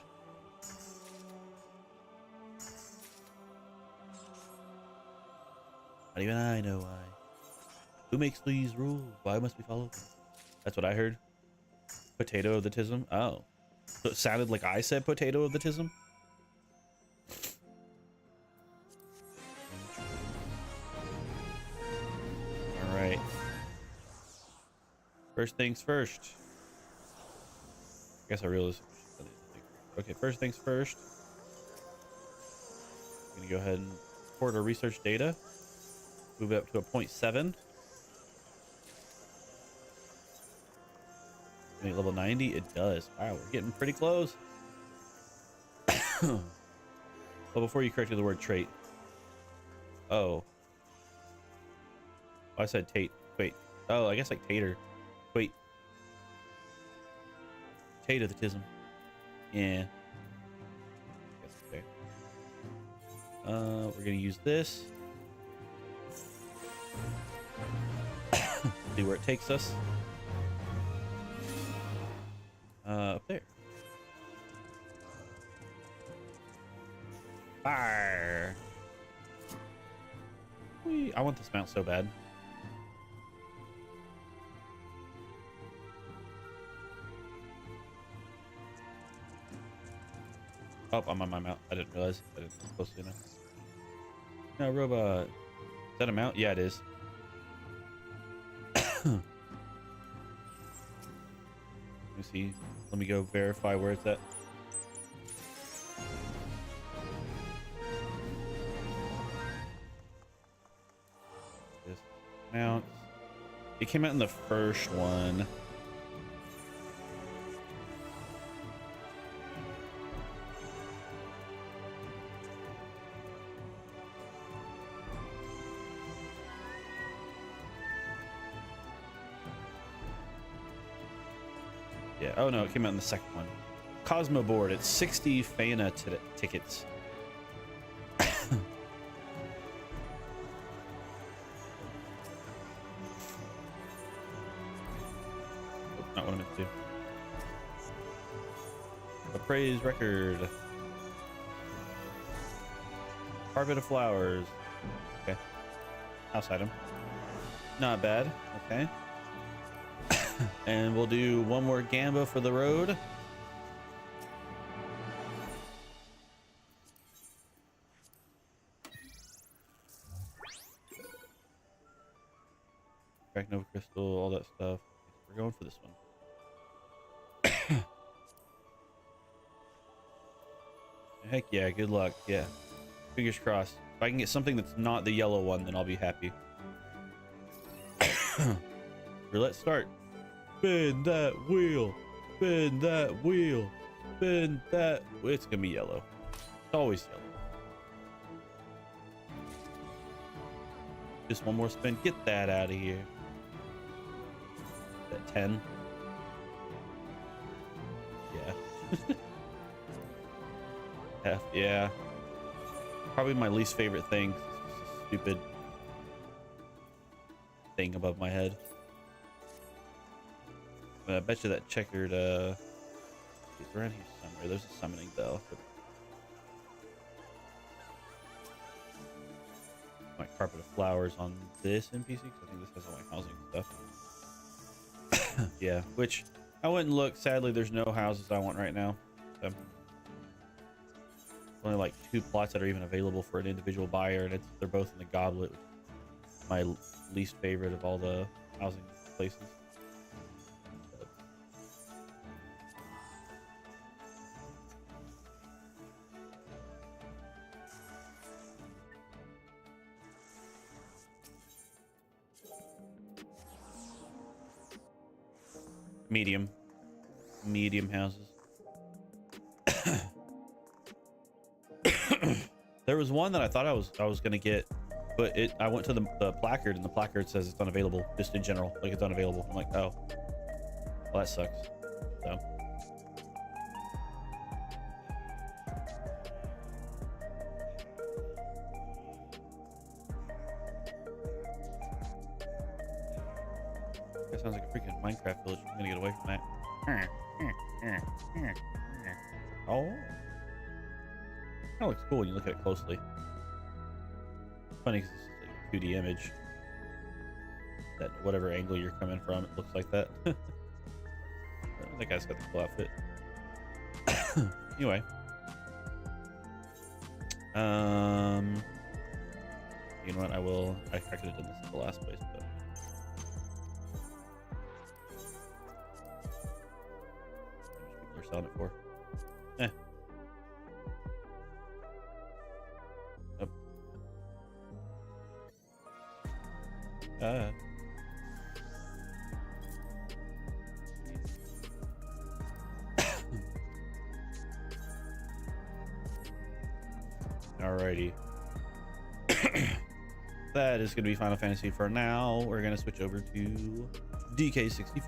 S1: Not even I know why. Who makes these rules? Why must we follow them? That's what I heard. Potato of the tism? Oh. So it sounded like I said potato of the tism? Alright. First things first. I guess I realized. Okay, first things first. I'm gonna go ahead and report our research data. Move it up to a 0.7. Make level 90. It does. Wow, we're getting pretty close. Well, before you corrected the word trait. Oh. I said Tate. Wait. Oh, I guess like tater. Wait. Tate of the tism. Yeah. Guess okay. We're gonna use this. See where it takes us. Up there. Fire. Whee. I want this mount so bad. Oh, I'm on my mount. I didn't realize. I didn't close enough. No, robot. Is that a mount? Yeah, it is. Let me see. Let me go verify where it's at. This mount. It came out in the first one. Yeah. Oh no, it came out in the second one. Cosmo board. It's 60 Fana tickets. Appraised record. Carpet of flowers. Okay. House item. Not bad. Okay. And we'll do one more gamba for the road. Crack Nova Crystal, all that stuff. We're going for this one. Heck yeah, good luck. Yeah. Fingers crossed. If I can get something that's not the yellow one, then I'll be happy. Roulette start. Spin that wheel. Spin that wheel. Spin that. It's gonna be yellow. It's always yellow. Just one more spin. Get that out of here. That 10. Yeah. F, yeah. Probably my least favorite thing. Stupid thing above my head. But I bet you that checkered it's around here somewhere. There's a summoning bell. My carpet of flowers on this NPC because I think this has all my housing stuff. Yeah, which I wouldn't look. Sadly, there's no houses I want right now. So only like 2 plots that are even available for an individual buyer, and they're both in the Goblet, my least favorite of all the housing places. Medium houses. There was one that I thought I was gonna get, but I went to the placard, and the placard says it's unavailable, just in general, like it's unavailable. I'm like, oh, well, that sucks. So that sounds like a freaking Minecraft village. I'm gonna get away from that. Oh, that looks cool when you look at it closely. Funny because this is like a 2D image. That whatever angle you're coming from, it looks like that. That guy's got the cool outfit. Anyway, you know what? I will. I could have done this in the last place, but. People are selling it for. Eh. Oh. Alrighty. That is going to be Final Fantasy for now. We're going to switch over to DK64.